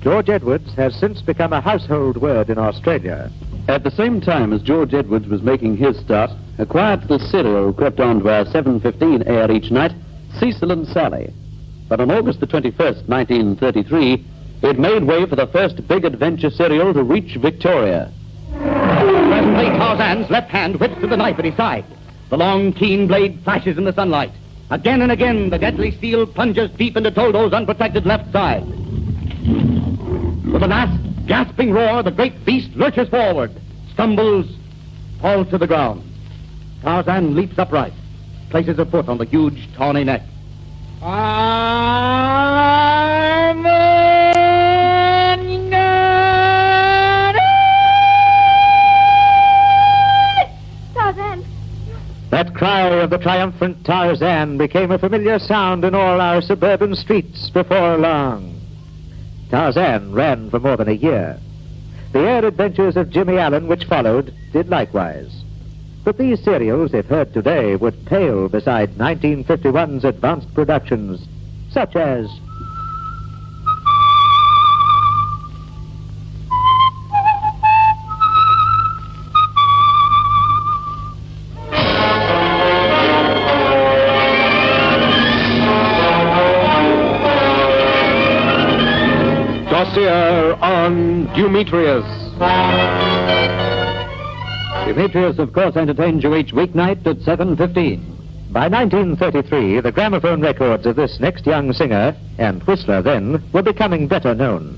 George Edwards has since become a household word in Australia. At the same time as George Edwards was making his start, a quiet little serial crept onto our 7:15 air each night, Cecil and Sally. But on August the 21st, 1933, it made way for the first big adventure serial to reach Victoria. Presently, Tarzan's left hand whips to the knife at his side. The long, keen blade flashes in the sunlight. Again and again, the deadly steel plunges deep into Toldo's unprotected left side. With a last gasping roar, the great beast lurches forward, stumbles, falls to the ground. Tarzan leaps upright, places a foot on the huge, tawny neck. Tarzan. That cry of the triumphant Tarzan became a familiar sound in all our suburban streets before long. Tarzan ran for more than a year. The air adventures of Jimmy Allen, which followed, did likewise. But these serials, if heard today, would pale beside 1951's advanced productions, such as... Dossier on Demetrius. Demetrius, of course, entertains you each weeknight at 7:15. By 1933, the gramophone records of this next young singer, and whistler then, were becoming better known.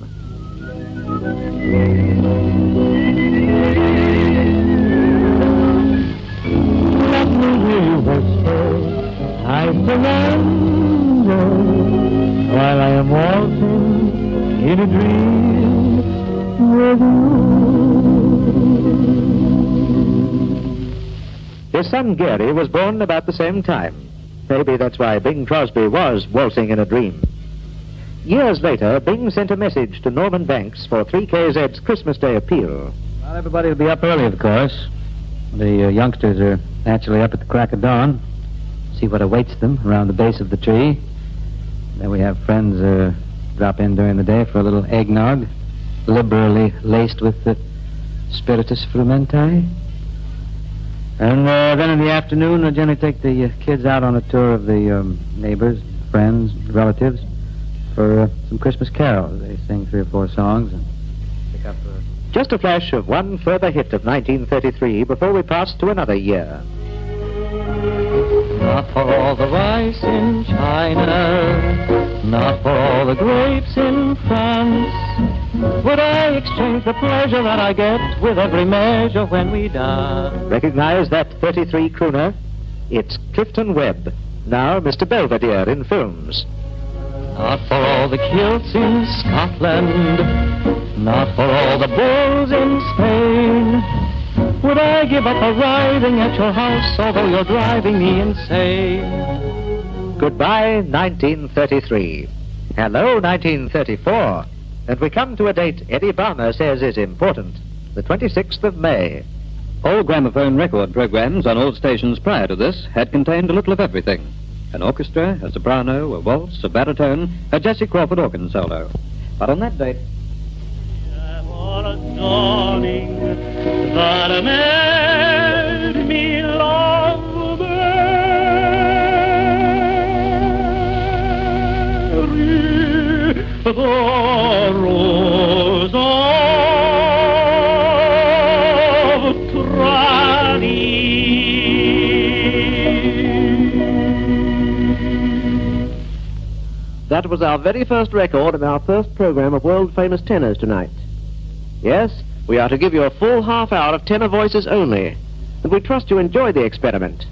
Let me hear you whisper, I surrender, while I am walking in a dream with you. His son Gary was born about the same time. Maybe that's why Bing Crosby was waltzing in a dream. Years later, Bing sent a message to Norman Banks for 3KZ's Christmas Day appeal. Well, everybody will be up early, of course. The youngsters are naturally up at the crack of dawn, see what awaits them around the base of the tree. Then we have friends drop in during the day for a little eggnog, liberally laced with the spiritus frumentae. And then in the afternoon, I generally take the kids out on a tour of the neighbors, friends, relatives, for some Christmas carols. They sing 3 or 4 songs and pick up... Just a flash of one further hit of 1933 before we pass to another year. Not for all the rice in China, not for all the grapes in France, would I exchange the pleasure that I get with every measure when we dance. Recognize that 33 crooner? It's Clifton Webb, now Mr. Belvedere in films. Not for all the kilts in Scotland, not for all the bulls in Spain, would I give up arriving at your house, although you're driving me insane. Goodbye, 1933. Hello, 1934. And we come to a date Eddie Balmer says is important, the 26th of May. All gramophone record programs on old stations prior to this had contained a little of everything. An orchestra, a soprano, a waltz, a baritone, a Jessie Crawford organ solo. But on that date... dawning that made me love Mary, the rose of Trani. That was our very first record and our first program of world-famous tenors tonight. Yes, we are to give you a full half hour of tenor voices only, and we trust you enjoy the experiment.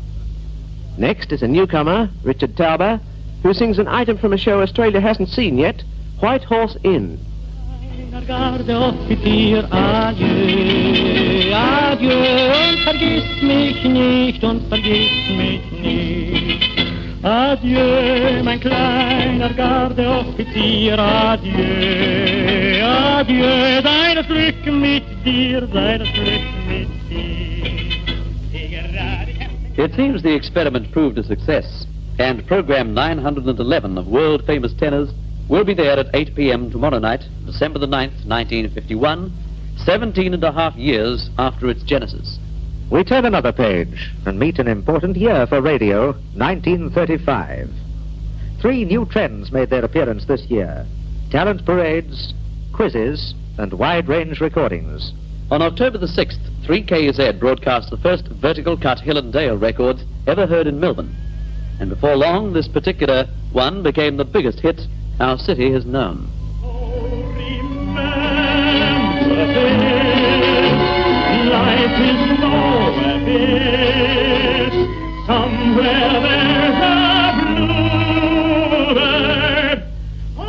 Next is a newcomer, Richard Tauber, who sings an item from a show Australia hasn't seen yet, White Horse Inn. Adieu, adieu, und vergiss mich nicht, und vergiss mich nicht. Adieu, mein kleiner Gardeoffizier, adieu, adieu, sei das Glück mit dir, sei das Glück mit dir. It seems the experiment proved a success, and program 911 of world-famous tenors will be there at 8 p.m. tomorrow night, December the 9th, 1951, 17 and a half years after its genesis. We turn another page and meet an important year for radio, 1935. 3 new trends made their appearance this year: talent parades, quizzes, and wide-range recordings. On October the 6th, 3KZ broadcast the first vertical cut Hill and Dale records ever heard in Melbourne. And before long, this particular one became the biggest hit our city has known. Life is nowhere this, somewhere there's a bluebird. Oh,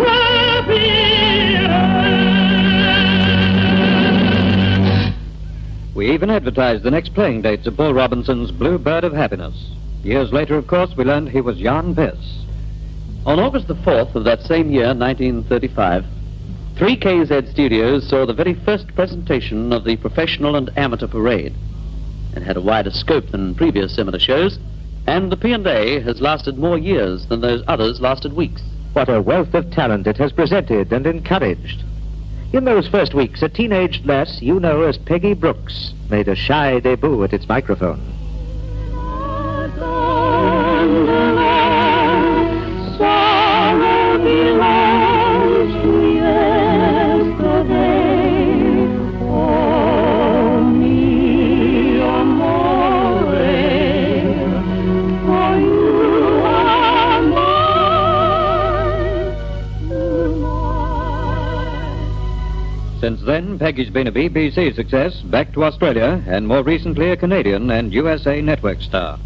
happy We even advertised the next playing dates of Paul Robinson's Bluebird of Happiness. Years later, of course, we learned he was Jan Pearce. On August the 4th of that same year, 1935, 3KZ Studios saw the very first presentation of the professional and amateur parade. It had a wider scope than previous similar shows, and the P&A has lasted more years than those others lasted weeks. What a wealth of talent it has presented and encouraged. In those first weeks, a teenaged lass you know as Peggy Brooks made a shy debut at its microphone. Sorrow belongs to yesterday. Oh, mi amore, for you are mine. Since then, Peggy's been a BBC success, back to Australia, and more recently a Canadian and USA network star.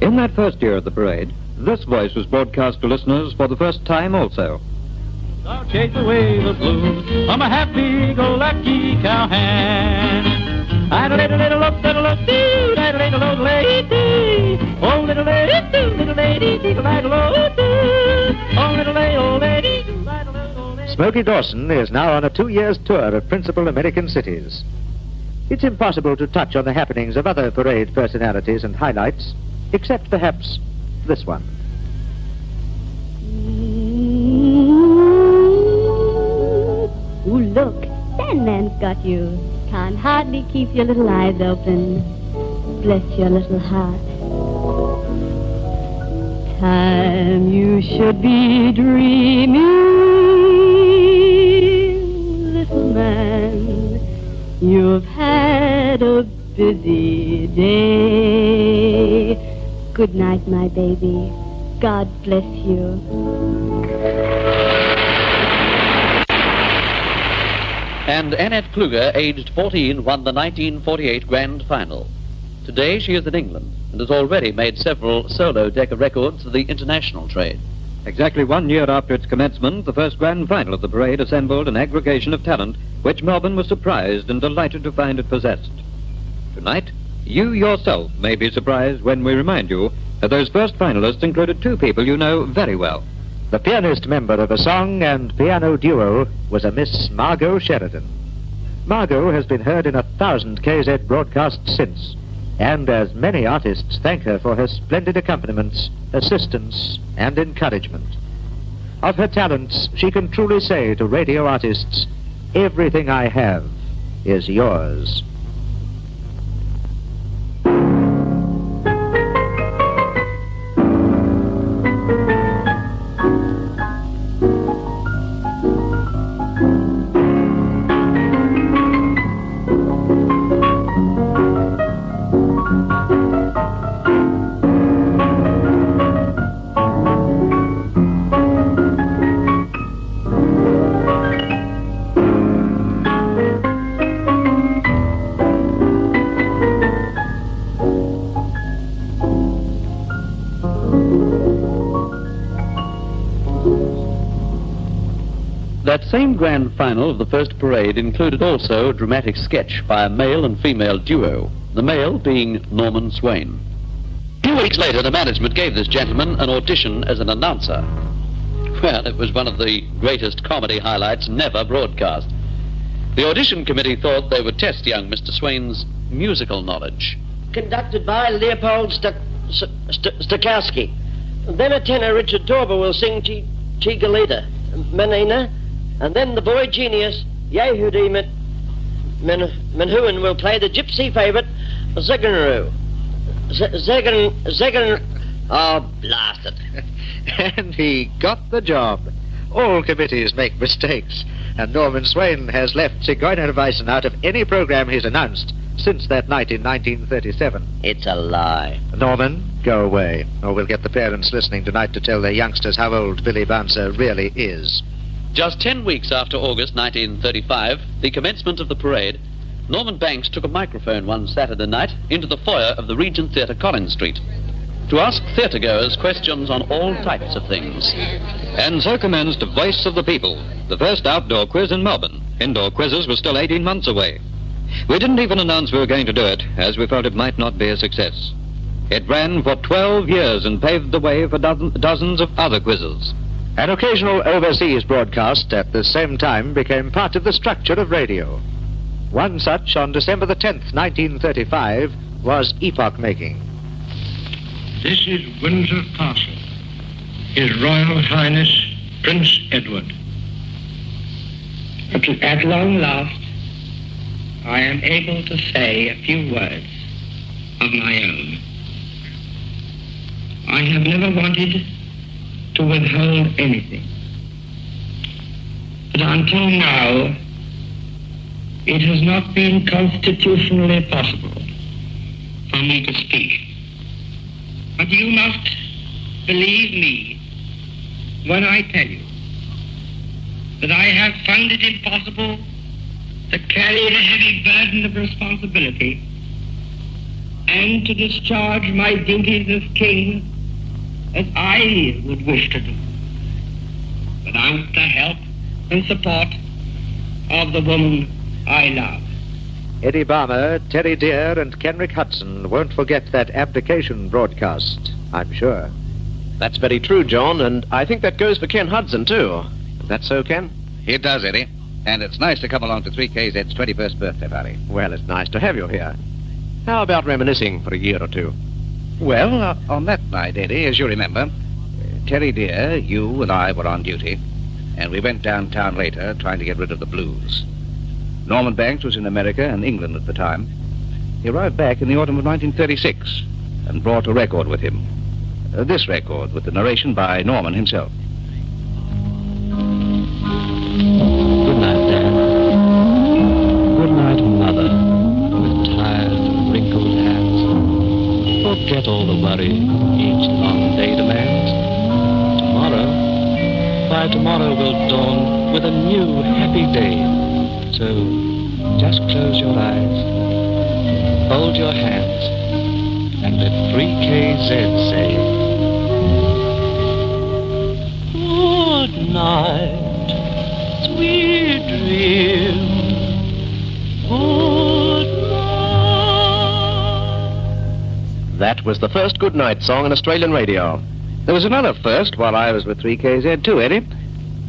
In that first year of the parade, this voice was broadcast to listeners for the first time also. I'll chase away the blues. I'm a happy-go-lucky cowhand. I'd a little look, little look, doo, I'd a little old lady. Oh, little lady, doo, little lady, doo, I'd a little doo. Oh, little lady, old lady, doo, I'd a little lady. Smokey Dawson is now on a 2 years tour of principal American cities. It's impossible to touch on the happenings of other parade personalities and highlights, except perhaps this one. Ooh, look, Sandman's got you. Can't hardly keep your little eyes open. Bless your little heart. Time you should be dreaming, little man. You've had a busy day. Good night, my baby. God bless you. And Annette Kluger, aged 14, won the 1948 Grand Final. Today she is in England and has already made several solo Decca records for the international trade. Exactly 1 year after its commencement, the first Grand Final of the parade assembled an aggregation of talent which Melbourne was surprised and delighted to find it possessed. Tonight, you yourself may be surprised when we remind you that those first finalists included two people you know very well. The pianist member of a song and piano duo was a Miss Margot Sheridan. Margot has been heard in 1,000 KZ broadcasts since, and as many artists thank her for her splendid accompaniments, assistance, and encouragement. Of her talents, she can truly say to radio artists, "Everything I have is yours." That same grand final of the first parade included also a dramatic sketch by a male and female duo, the male being Norman Swain. 2 weeks later, the management gave this gentleman an audition as an announcer. Well, it was one of the greatest comedy highlights never broadcast. The audition committee thought they would test young Mr. Swain's musical knowledge. Conducted by Leopold Stokowski. Then a tenor, Richard Torber, will sing Chigalita, Menina, and then the boy genius, Yehudi Menhuin, will play the gypsy favorite, Zeganru. Zegan... Oh, blast it. And he got the job. All committees make mistakes, and Norman Swain has left Zigeunerweisen out of any program he's announced since that night in 1937. It's a lie. Norman, go away, or we'll get the parents listening tonight to tell their youngsters how old Billy Bouncer really is. Just 10 weeks after August 1935, the commencement of the parade, Norman Banks took a microphone one Saturday night into the foyer of the Regent Theatre, Collins Street, to ask theatregoers questions on all types of things. And so commenced Voice of the People, the first outdoor quiz in Melbourne. Indoor quizzes were still 18 months away. We didn't even announce we were going to do it, as we felt it might not be a success. It ran for 12 years and paved the way for dozens of other quizzes. An occasional overseas broadcast at the same time became part of the structure of radio. One such on December the 10th, 1935, was epoch-making. This is Windsor Castle. His Royal Highness Prince Edward. At long last, I am able to say a few words of my own. I have never wanted to withhold anything. But until now, it has not been constitutionally possible for me to speak. But you must believe me when I tell you that I have found it impossible to carry the heavy burden of responsibility and to discharge my duties as king as I would wish to do, without the help and support of the woman I love. Eddie Balmer, Terry Dear, and Kenrick Hudson won't forget that abdication broadcast, I'm sure. That's very true, John, and I think that goes for Ken Hudson, too. That's so, Ken? It does, Eddie. And it's nice to come along to 3KZ's 21st birthday party. Well, it's nice to have you here. How about reminiscing for a year or two? Well, on that night, Eddie, as you remember, Terry Dear, you and I were on duty, and we went downtown later trying to get rid of the blues. Norman Banks was in America and England at the time. He arrived back in the autumn of 1936 and brought a record with him. This record, with the narration by Norman himself. Good night, Dad. Good night, Mother, with tired, wrinkled hands. Forget all the worry each long day demands. By tomorrow will dawn with a new, happy day. So just close your eyes, hold your hands, and let 3KZ say, good night, sweet dream, good night. That was the first good night song on Australian radio. There was another first while I was with 3KZ too, Eddie.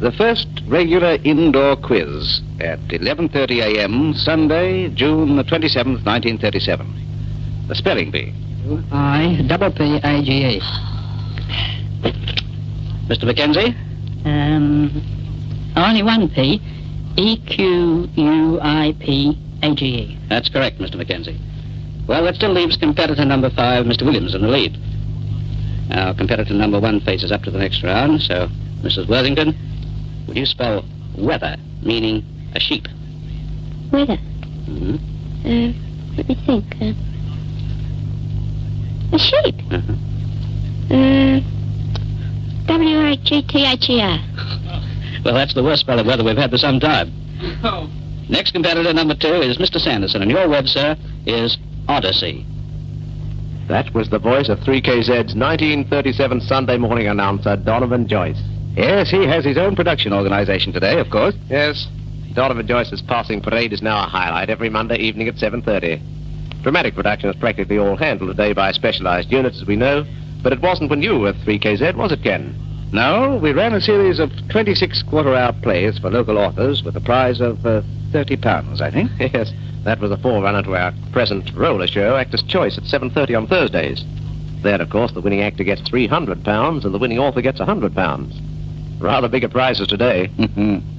The first regular indoor quiz at 11:30 a.m. Sunday, June the 27th, 1937. The spelling bee. I-double-P-A-G-E. Mr. Mackenzie? Only one P. E-Q-U-I-P-A-G-E. That's correct, Mr. Mackenzie. Well, that still leaves competitor number 5, Mr. Williams, in the lead. Now, competitor number 1 faces up to the next round, so, Mrs. Worthington, would you spell weather, meaning a sheep? Weather? Mm-hmm. Let me think. A sheep? W-I-G-T-H-E-R. Well, that's the worst spell of weather we've had for some time. Oh. Next competitor number 2 is Mr. Sanderson, and your word, sir, is Odyssey. That was the voice of 3KZ's 1937 Sunday morning announcer, Donovan Joyce. Yes, he has his own production organization today, of course. Yes, Donovan Joyce's passing parade is now a highlight every Monday evening at 7:30. Dramatic production is practically all handled today by specialized units, as we know, but it wasn't when you were 3KZ, was it, Ken? No, we ran a series of 26 quarter-hour plays for local authors with a prize of £30, I think. Yes, that was a forerunner to our present roller show, Actor's Choice, at 7:30 on Thursdays. There, of course, the winning actor gets £300 and the winning author gets £100. Rather bigger prizes today.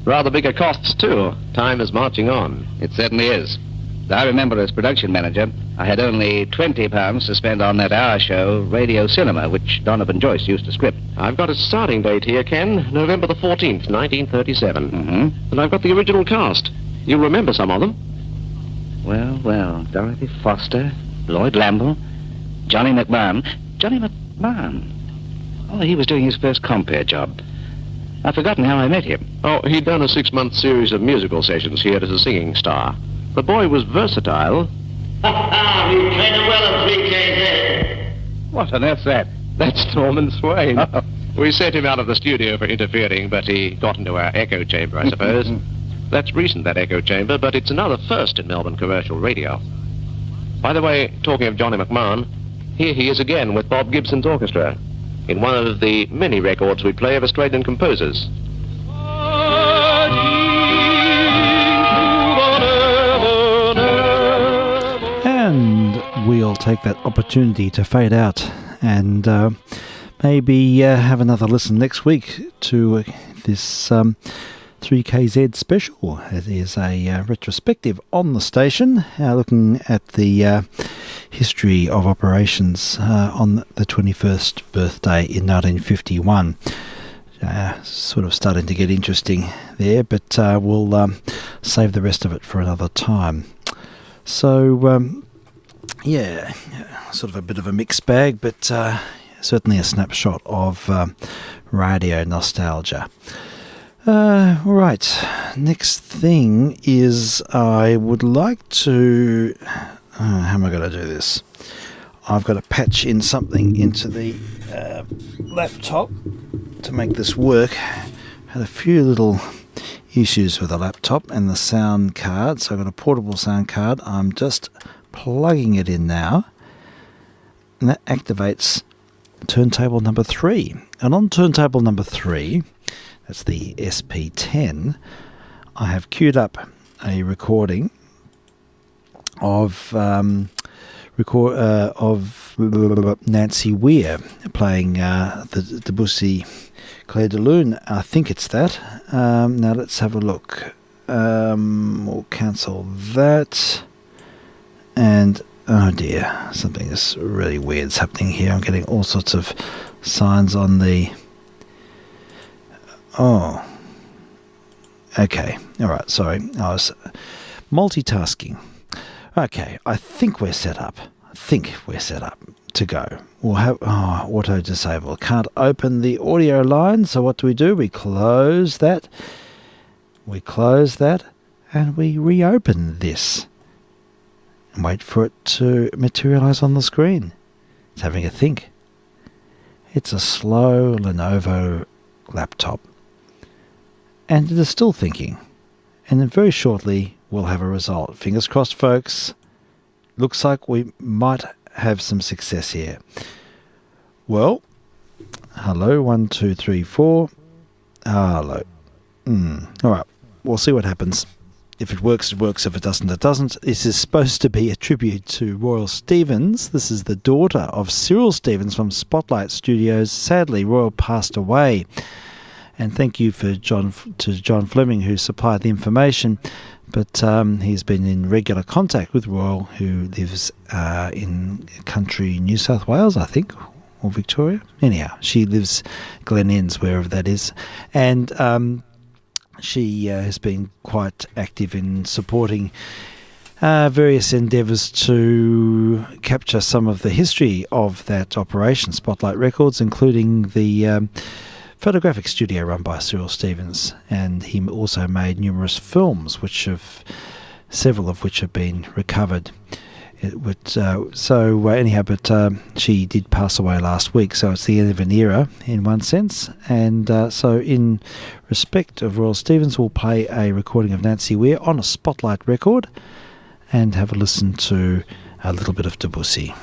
Rather bigger costs, too. Time is marching on. It certainly is. I remember as production manager, I had only £20 to spend on that hour show, Radio Cinema, which Donovan Joyce used to script. I've got a starting date here, Ken, November the 14th, 1937. And I've got the original cast. You'll remember some of them. Well, Dorothy Foster, Lloyd Lamble, Johnny McMahon. Johnny McMahon? Oh, he was doing his first compere job. I've forgotten how I met him. Oh, he'd done a 6-month series of musical sessions here as a singing star. The boy was versatile. We played it well at 3KZ. What on earth's that? That's Norman Swain. We sent him out of the studio for interfering, but he got into our echo chamber, I suppose. That's recent, that echo chamber, but it's another first in Melbourne commercial radio. By the way, talking of Johnny McMahon, here he is again with Bob Gibson's orchestra. in one of the many records we play of Australian composers. And we'll take that opportunity to fade out and maybe have another listen next week to this 3KZ special. It is a retrospective on the station, looking at the history of operations on the 21st birthday in 1951. Sort of starting to get interesting there, but we'll save the rest of it for another time. So, yeah, sort of a bit of a mixed bag, but certainly a snapshot of radio nostalgia. Right, next thing is I would like to... how am I going to do this? I've got to patch in something into the laptop to make this work. Had a few little issues with the laptop and the sound card, so I've got a portable sound card. I'm just plugging it in now, and that activates turntable number 3. And on turntable number 3, that's the SP10, I have queued up a recording of Nancy Weir playing the Debussy Clair de Lune. I think it's that. Now let's have a look. We'll cancel that. And oh dear, something is really weird's happening here. I'm getting all sorts of signs on the... Oh. Okay. All right. Sorry. I was multitasking. Okay. I think we're set up. To go. We'll have auto disable. Can't open the audio line. So what do? We close that. And we reopen this. And wait for it to materialize on the screen. It's having a think. It's a slow Lenovo laptop. And it is still thinking. And then very shortly we'll have a result. Fingers crossed, folks. Looks like we might have some success here. Well, hello, 1, 2, 3, 4. Hello. All right, we'll see what happens. If it works, it works. If it doesn't, it doesn't. This is supposed to be a tribute to Royal Stevens. This is the daughter of Cyril Stevens from Spotlight Studios. Sadly, Royal passed away. And thank you to John Fleming, who supplied the information. But he's been in regular contact with Royal, who lives in country New South Wales, I think, or Victoria. Anyhow, she lives Glen Innes, wherever that is. And she has been quite active in supporting various endeavours to capture some of the history of that operation, Spotlight Records, including the photographic studio run by Cyril Stevens. And he also made numerous films, several of which have been recovered. She did pass away last week, so it's the end of an era in one sense. And so in respect of Royal Stevens, we'll play a recording of Nancy Weir on a Spotlight record and have a listen to a little bit of Debussy.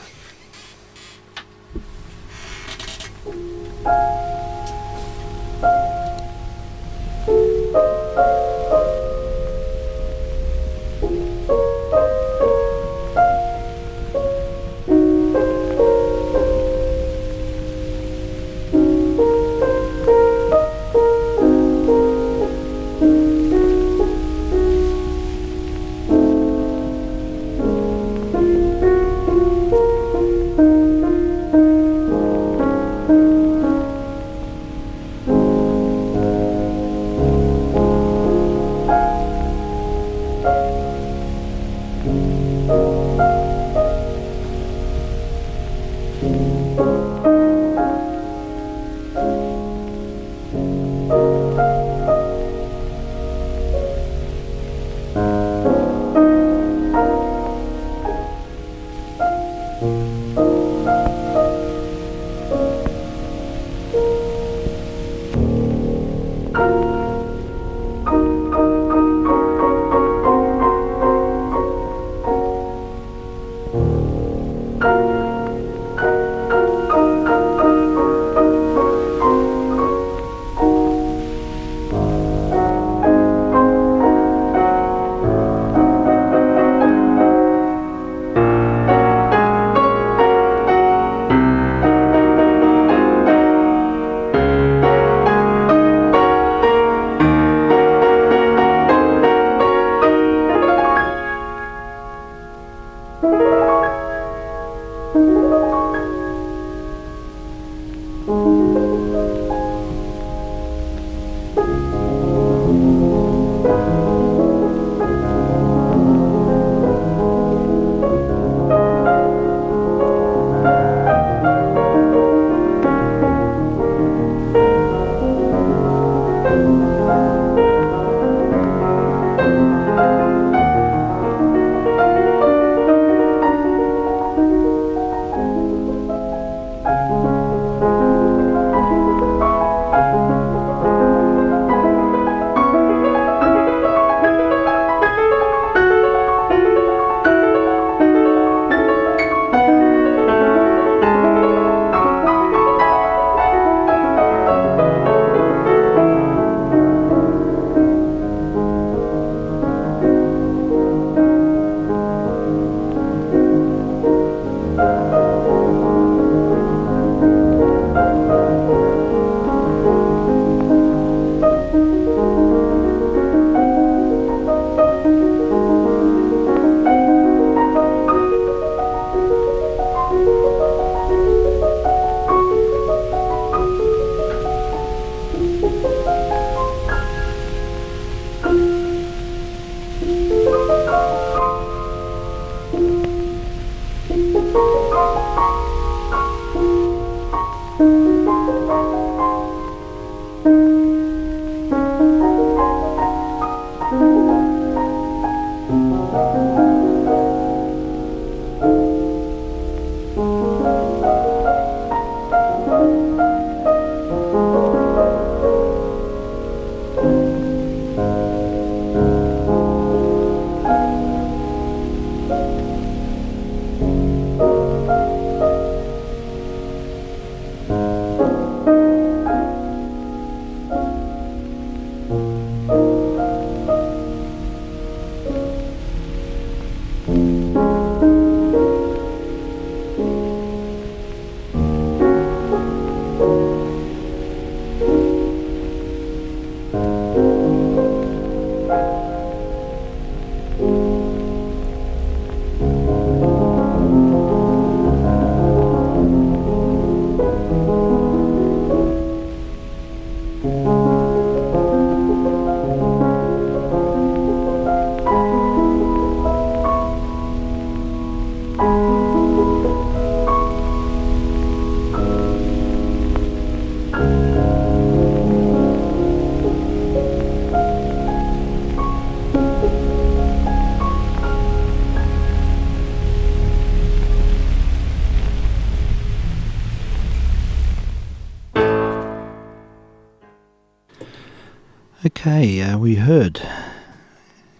Okay, we heard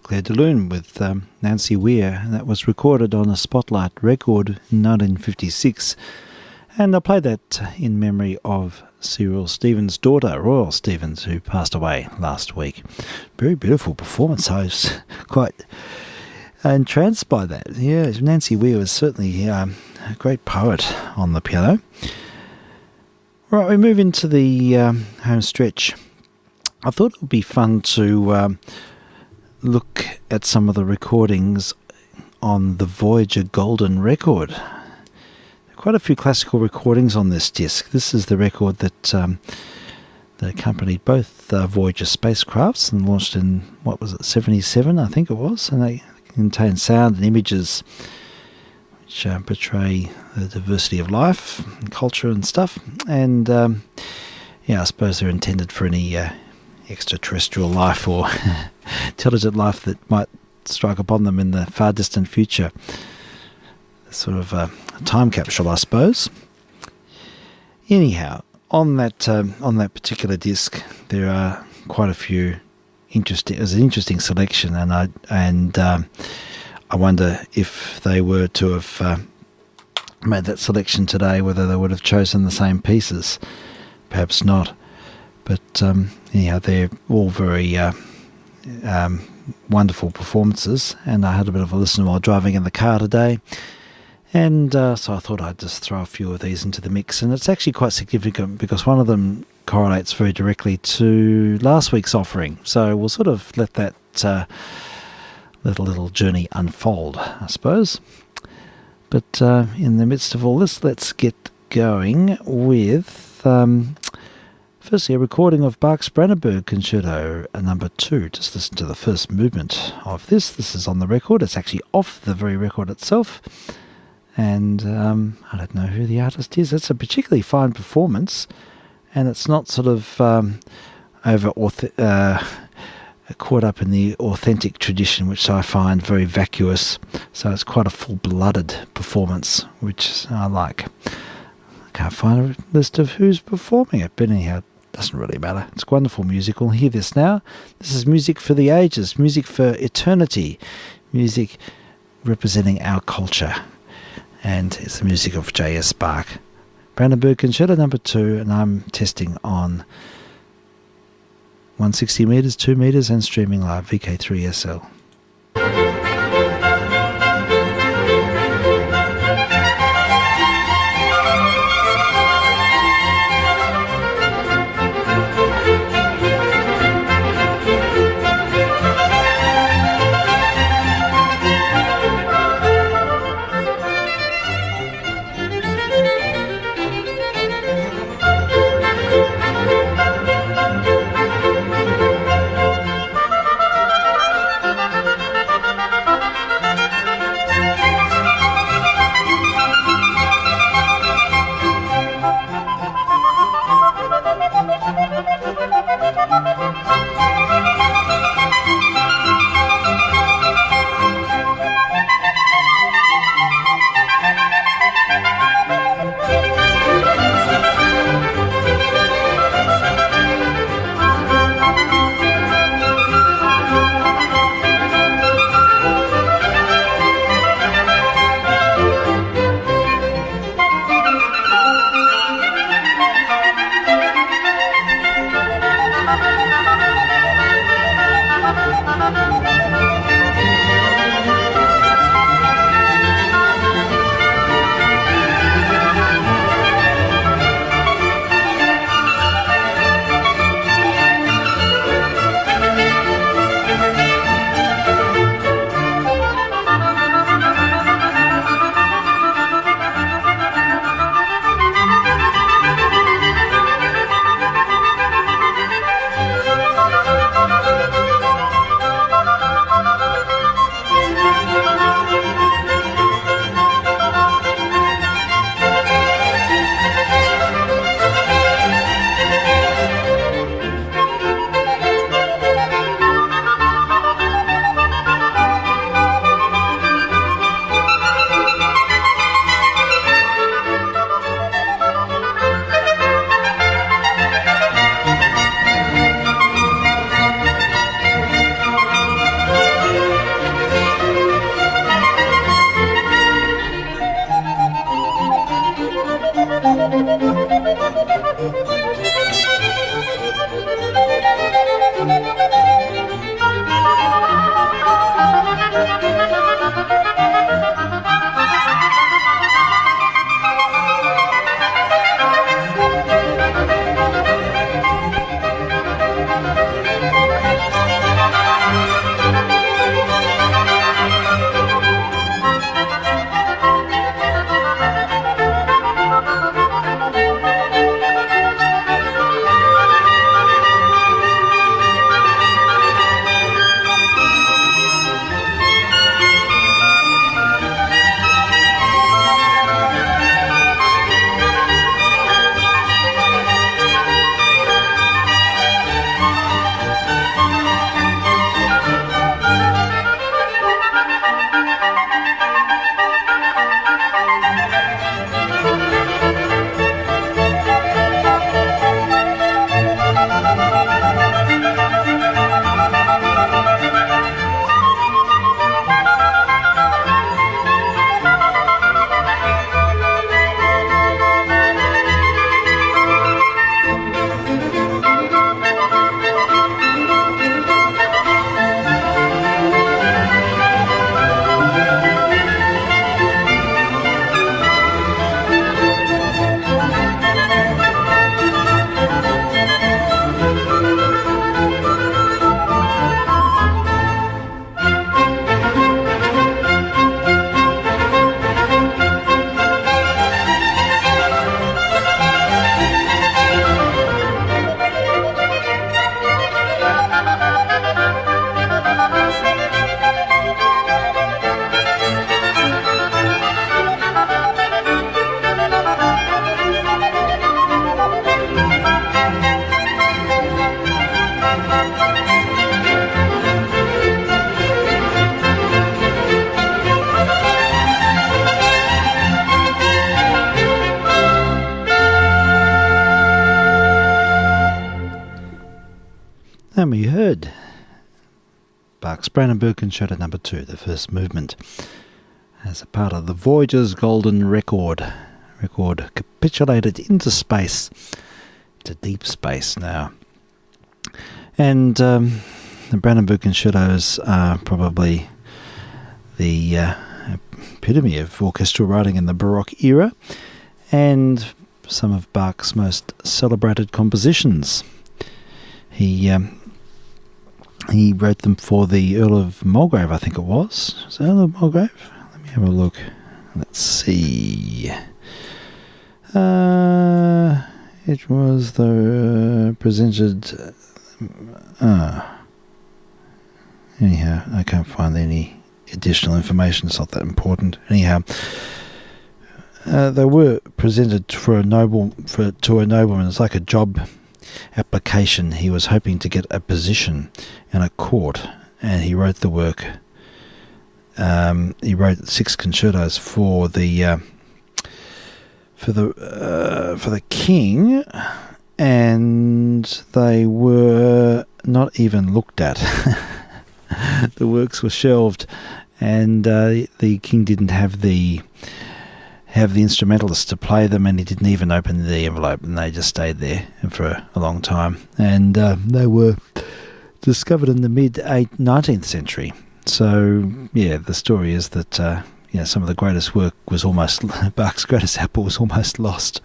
Claire de Lune with Nancy Weir, and that was recorded on a Spotlight record in 1956. And I played that in memory of Cyril Stevens' daughter, Royal Stevens, who passed away last week. Very beautiful performance. I was quite entranced by that. Yeah, Nancy Weir was certainly a great poet on the piano. Right, we move into the home stretch. I thought it would be fun to look at some of the recordings on the Voyager Golden record. There are quite a few classical recordings on this disc. This is the record that accompanied both Voyager spacecrafts and launched in, what was it, 77, I think it was, and they contain sound and images which portray the diversity of life and culture and stuff. And I suppose they're intended for any extraterrestrial life or intelligent life that might strike upon them in the far distant future. Sort of a time capsule, I suppose. Anyhow, on that particular disc, there are quite a few interesting. It was an interesting selection, and I wonder if they were to have made that selection today, whether they would have chosen the same pieces. Perhaps not. But anyhow, they're all very wonderful performances, and I had a bit of a listen while driving in the car today, and so I thought I'd just throw a few of these into the mix. And it's actually quite significant because one of them correlates very directly to last week's offering, so we'll sort of let that little journey unfold, I suppose. But in the midst of all this, let's get going with firstly, a recording of Bach's Brandenburg Concerto number 2. Just listen to the first movement of this. This is on the record. It's actually off the very record itself. And I don't know who the artist is. It's a particularly fine performance. And it's not sort of caught up in the authentic tradition, which I find very vacuous. So it's quite a full-blooded performance, which I like. I can't find a list of who's performing it, but anyhow, doesn't really matter. It's wonderful music. We'll hear this now. This is music for the ages, music for eternity, music representing our culture. And it's the music of J.S. Bach. Brandenburg Concerto number 2, and I'm testing on 160 metres, 2 metres, and streaming live, VK3SL. And we heard Bach's Brandenburg Concerto No. 2, the first movement, as a part of the Voyager's Golden Record. Record capitulated into space, to deep space now. And the Brandenburg Concertos are probably the epitome of orchestral writing in the Baroque era, and some of Bach's most celebrated compositions. He wrote them for the Earl of Mulgrave, I think it was. Was it Earl of Mulgrave? Let me have a look. Let's see. It was the presented... anyhow, I can't find any additional information. It's not that important. Anyhow, they were presented to a nobleman. It's like a job application. He was hoping to get a position in a court, and he wrote the work. He wrote 6 concertos for the king, and they were not even looked at. The works were shelved, and the king didn't have the instrumentalists to play them, and he didn't even open the envelope, and they just stayed there for a long time. And they were discovered in the mid-19th century. So, yeah, the story is that some of the greatest work was almost Bach's greatest apple was almost lost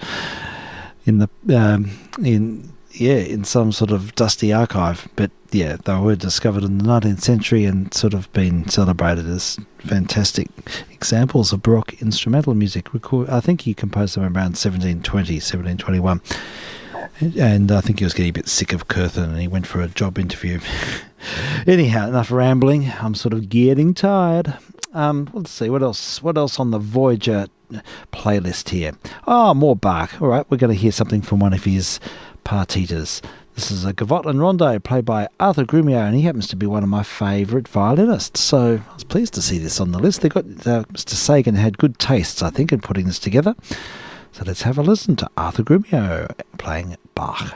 in the in some sort of dusty archive. But yeah, they were discovered in the 19th century and sort of been celebrated as fantastic examples of Baroque instrumental music. I think he composed them around 1720, 1721. And I think he was getting a bit sick of Curtin, and he went for a job interview. Anyhow, enough rambling. I'm sort of getting tired. Let's see, what else on the Voyager playlist here? Oh, more Bach. All right, we're going to hear something from one of his partitas. This is a Gavotte and Rondo played by Arthur Grumio, and he happens to be one of my favourite violinists. So I was pleased to see this on the list. Mr. Sagan had good tastes, I think, in putting this together. So let's have a listen to Arthur Grumio playing Bach.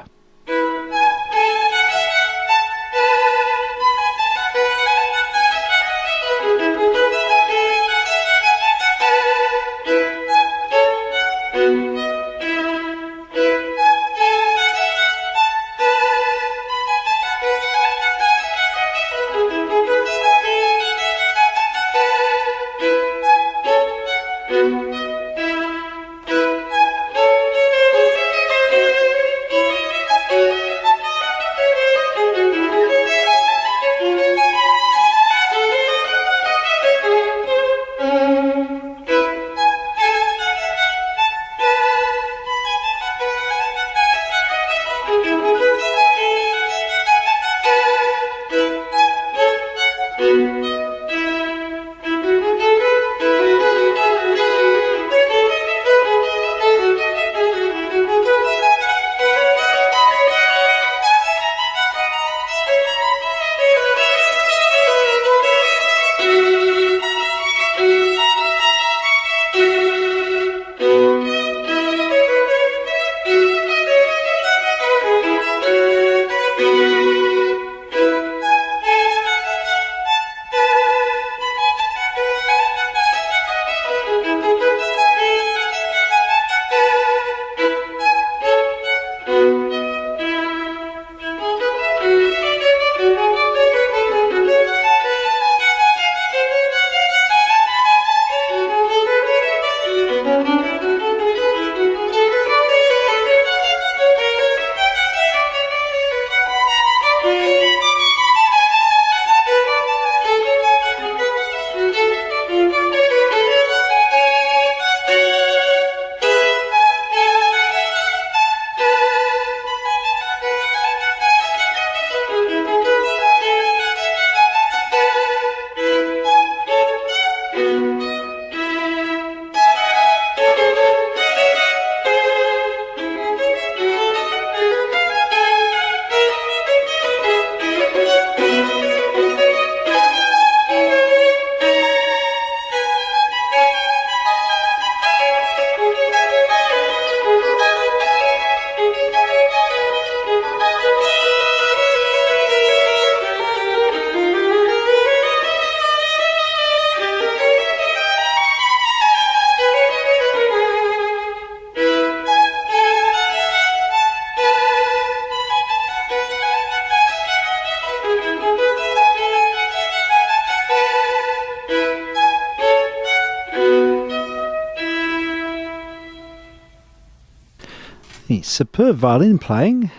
The superb violin playing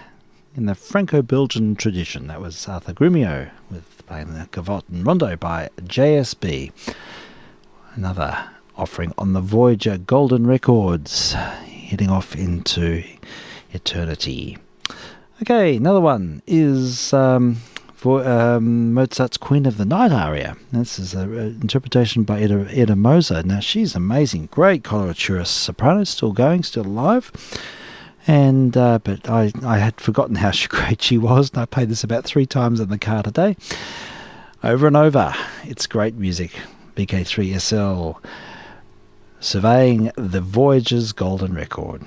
in the Franco-Belgian tradition. That was Arthur Grumio with playing the Gavotte and Rondo by JSB. Another offering on the Voyager Golden Records, heading off into eternity. Okay, another one is for Mozart's Queen of the Night aria. This is an interpretation by Edda Moser. Now, she's amazing, great coloratura soprano, still going, still alive. And but I had forgotten how great she was, and I played this about 3 times in the car today. Over and over. It's great music. VK3SL surveying the Voyager's Golden Record.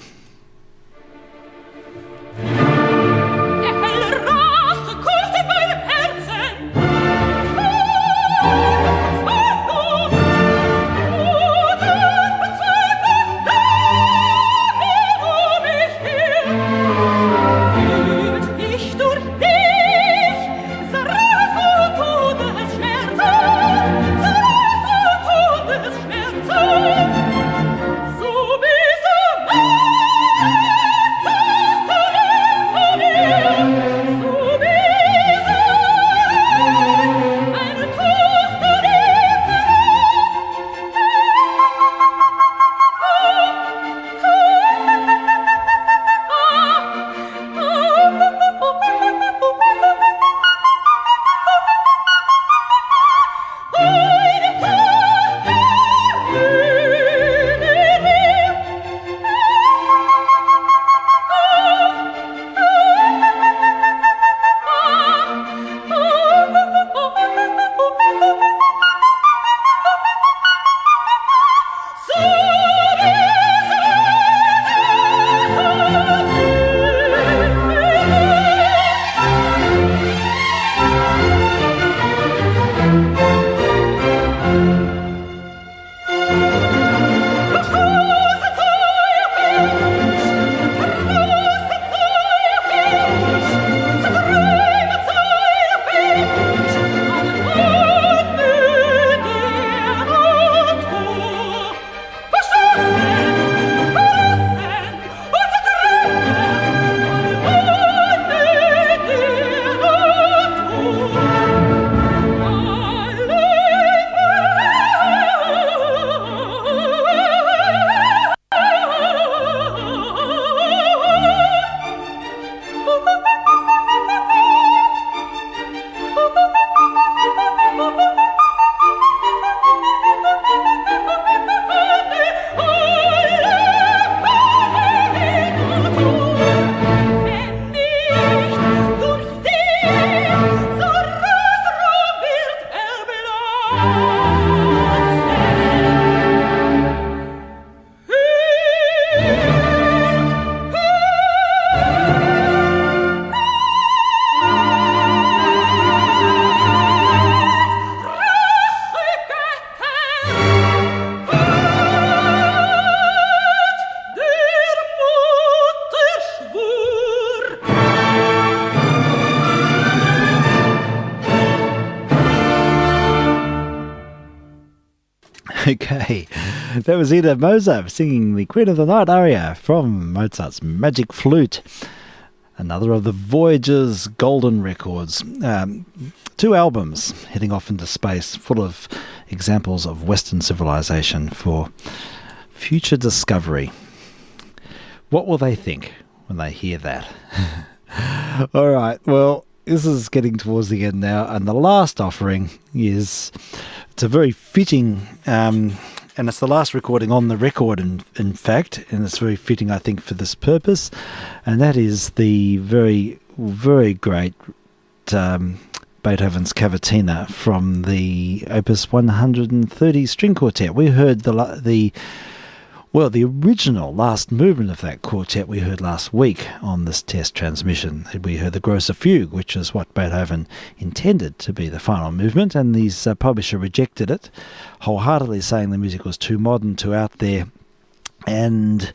Okay, that was Edda Moser singing the Queen of the Night aria from Mozart's Magic Flute, another of the Voyager's Golden Records. 2 albums heading off into space, full of examples of Western civilization for future discovery. What will they think when they hear that? All right, well, this is getting towards the end now, and the last offering is... It's a very fitting, and it's the last recording on the record, in fact, and it's very fitting, I think, for this purpose, and that is the very, very great Beethoven's Cavatina from the Opus 130 string quartet. We heard the original last movement of that quartet we heard last week on this test transmission. We heard the Grosser Fugue, which is what Beethoven intended to be the final movement, and his publisher rejected it, wholeheartedly saying the music was too modern, too out there, and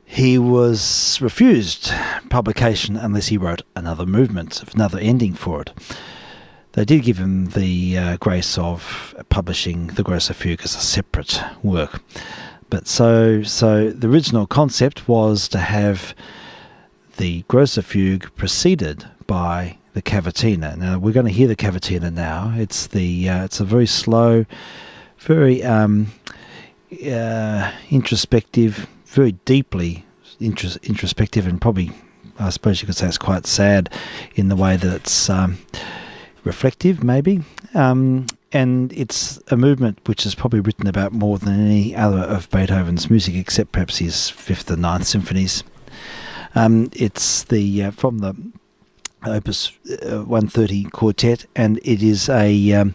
he was refused publication unless he wrote another movement, another ending for it. They did give him the grace of publishing the Grosser Fugue as a separate work. But so the original concept was to have the grosser fugue preceded by the cavatina. Now we're going to hear the cavatina now. It's a very slow, very introspective, very deeply introspective, and probably, I suppose you could say, it's quite sad in the way that it's reflective, maybe. And it's a movement which is probably written about more than any other of Beethoven's music, except perhaps his Fifth and Ninth Symphonies. It's from the Opus 130 Quartet, and it is a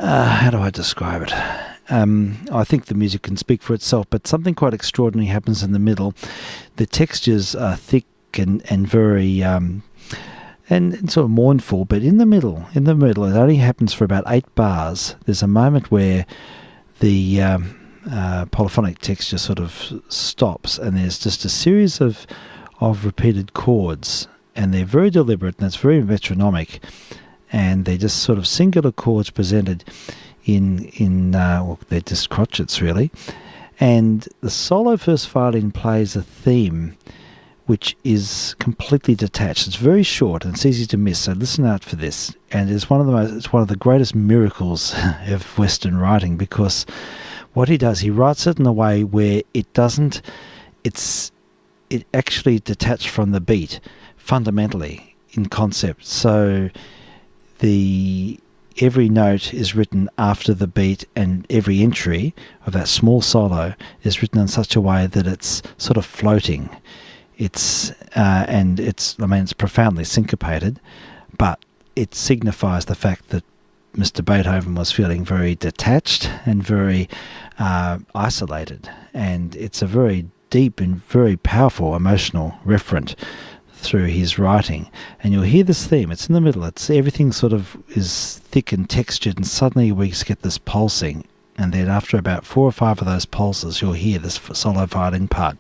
how do I describe it? I think the music can speak for itself, but something quite extraordinary happens in the middle. The textures are thick and very and sort of mournful, but in the middle, it only happens for about 8 bars. There's a moment where the polyphonic texture sort of stops, and there's just a series of repeated chords, and they're very deliberate, and it's very metronomic, and they're just sort of singular chords presented well, they're just crotchets really. And the solo first violin plays a theme which is completely detached. It's very short and it's easy to miss, so listen out for this. And it's one of the greatest miracles of Western writing, because what he does, he writes it in a way where it actually detached from the beat fundamentally in concept. So every note is written after the beat, and every entry of that small solo is written in such a way that it's sort of floating. It's profoundly syncopated, but it signifies the fact that Mr. Beethoven was feeling very detached and very isolated, and it's a very deep and very powerful emotional referent through his writing. And you'll hear this theme. It's in the middle. Everything sort of is thick and textured, and suddenly we get this pulsing, and then after about 4 or 5 of those pulses, you'll hear this solo violin part.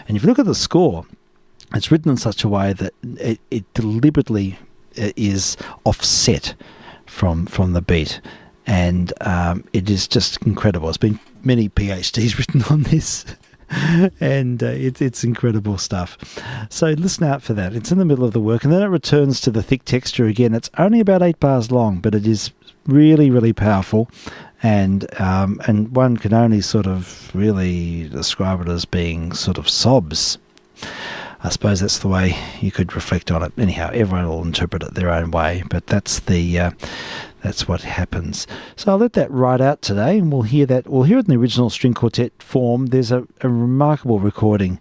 And if you look at the score, it's written in such a way that it deliberately is offset from the beat, and it is just incredible. There's been many PhDs written on this, and it's incredible stuff. So listen out for that. It's in the middle of the work, and then it returns to the thick texture again. It's only about 8 bars long, but it is really, really powerful, and one can only sort of really describe it as being sort of sobs. I suppose that's the way you could reflect on it. Anyhow, everyone will interpret it their own way, but that's what happens. So I'll let that ride out today, and we'll hear it in the original string quartet form. There's a remarkable recording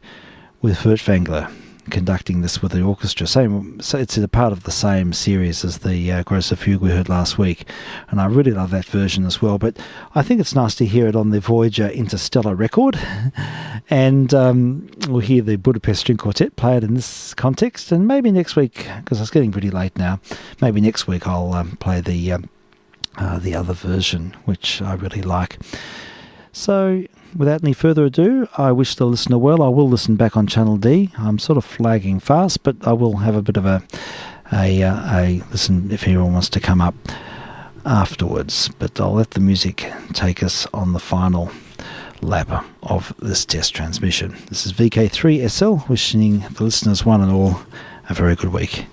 with Furtwängler conducting this with the orchestra. So it's a part of the same series as the Grosser Fugue we heard last week, and I really love that version as well. But I think it's nice to hear it on the Voyager Interstellar record, and we'll hear the Budapest String Quartet play it in this context, and maybe next week, because it's getting pretty late now, maybe next week I'll play the other version, which I really like. So without any further ado, I wish the listener well. I will listen back on Channel D. I'm sort of flagging fast, but I will have a bit of a listen if anyone wants to come up afterwards. But I'll let the music take us on the final lap of this test transmission. This is VK3SL, wishing the listeners one and all a very good week.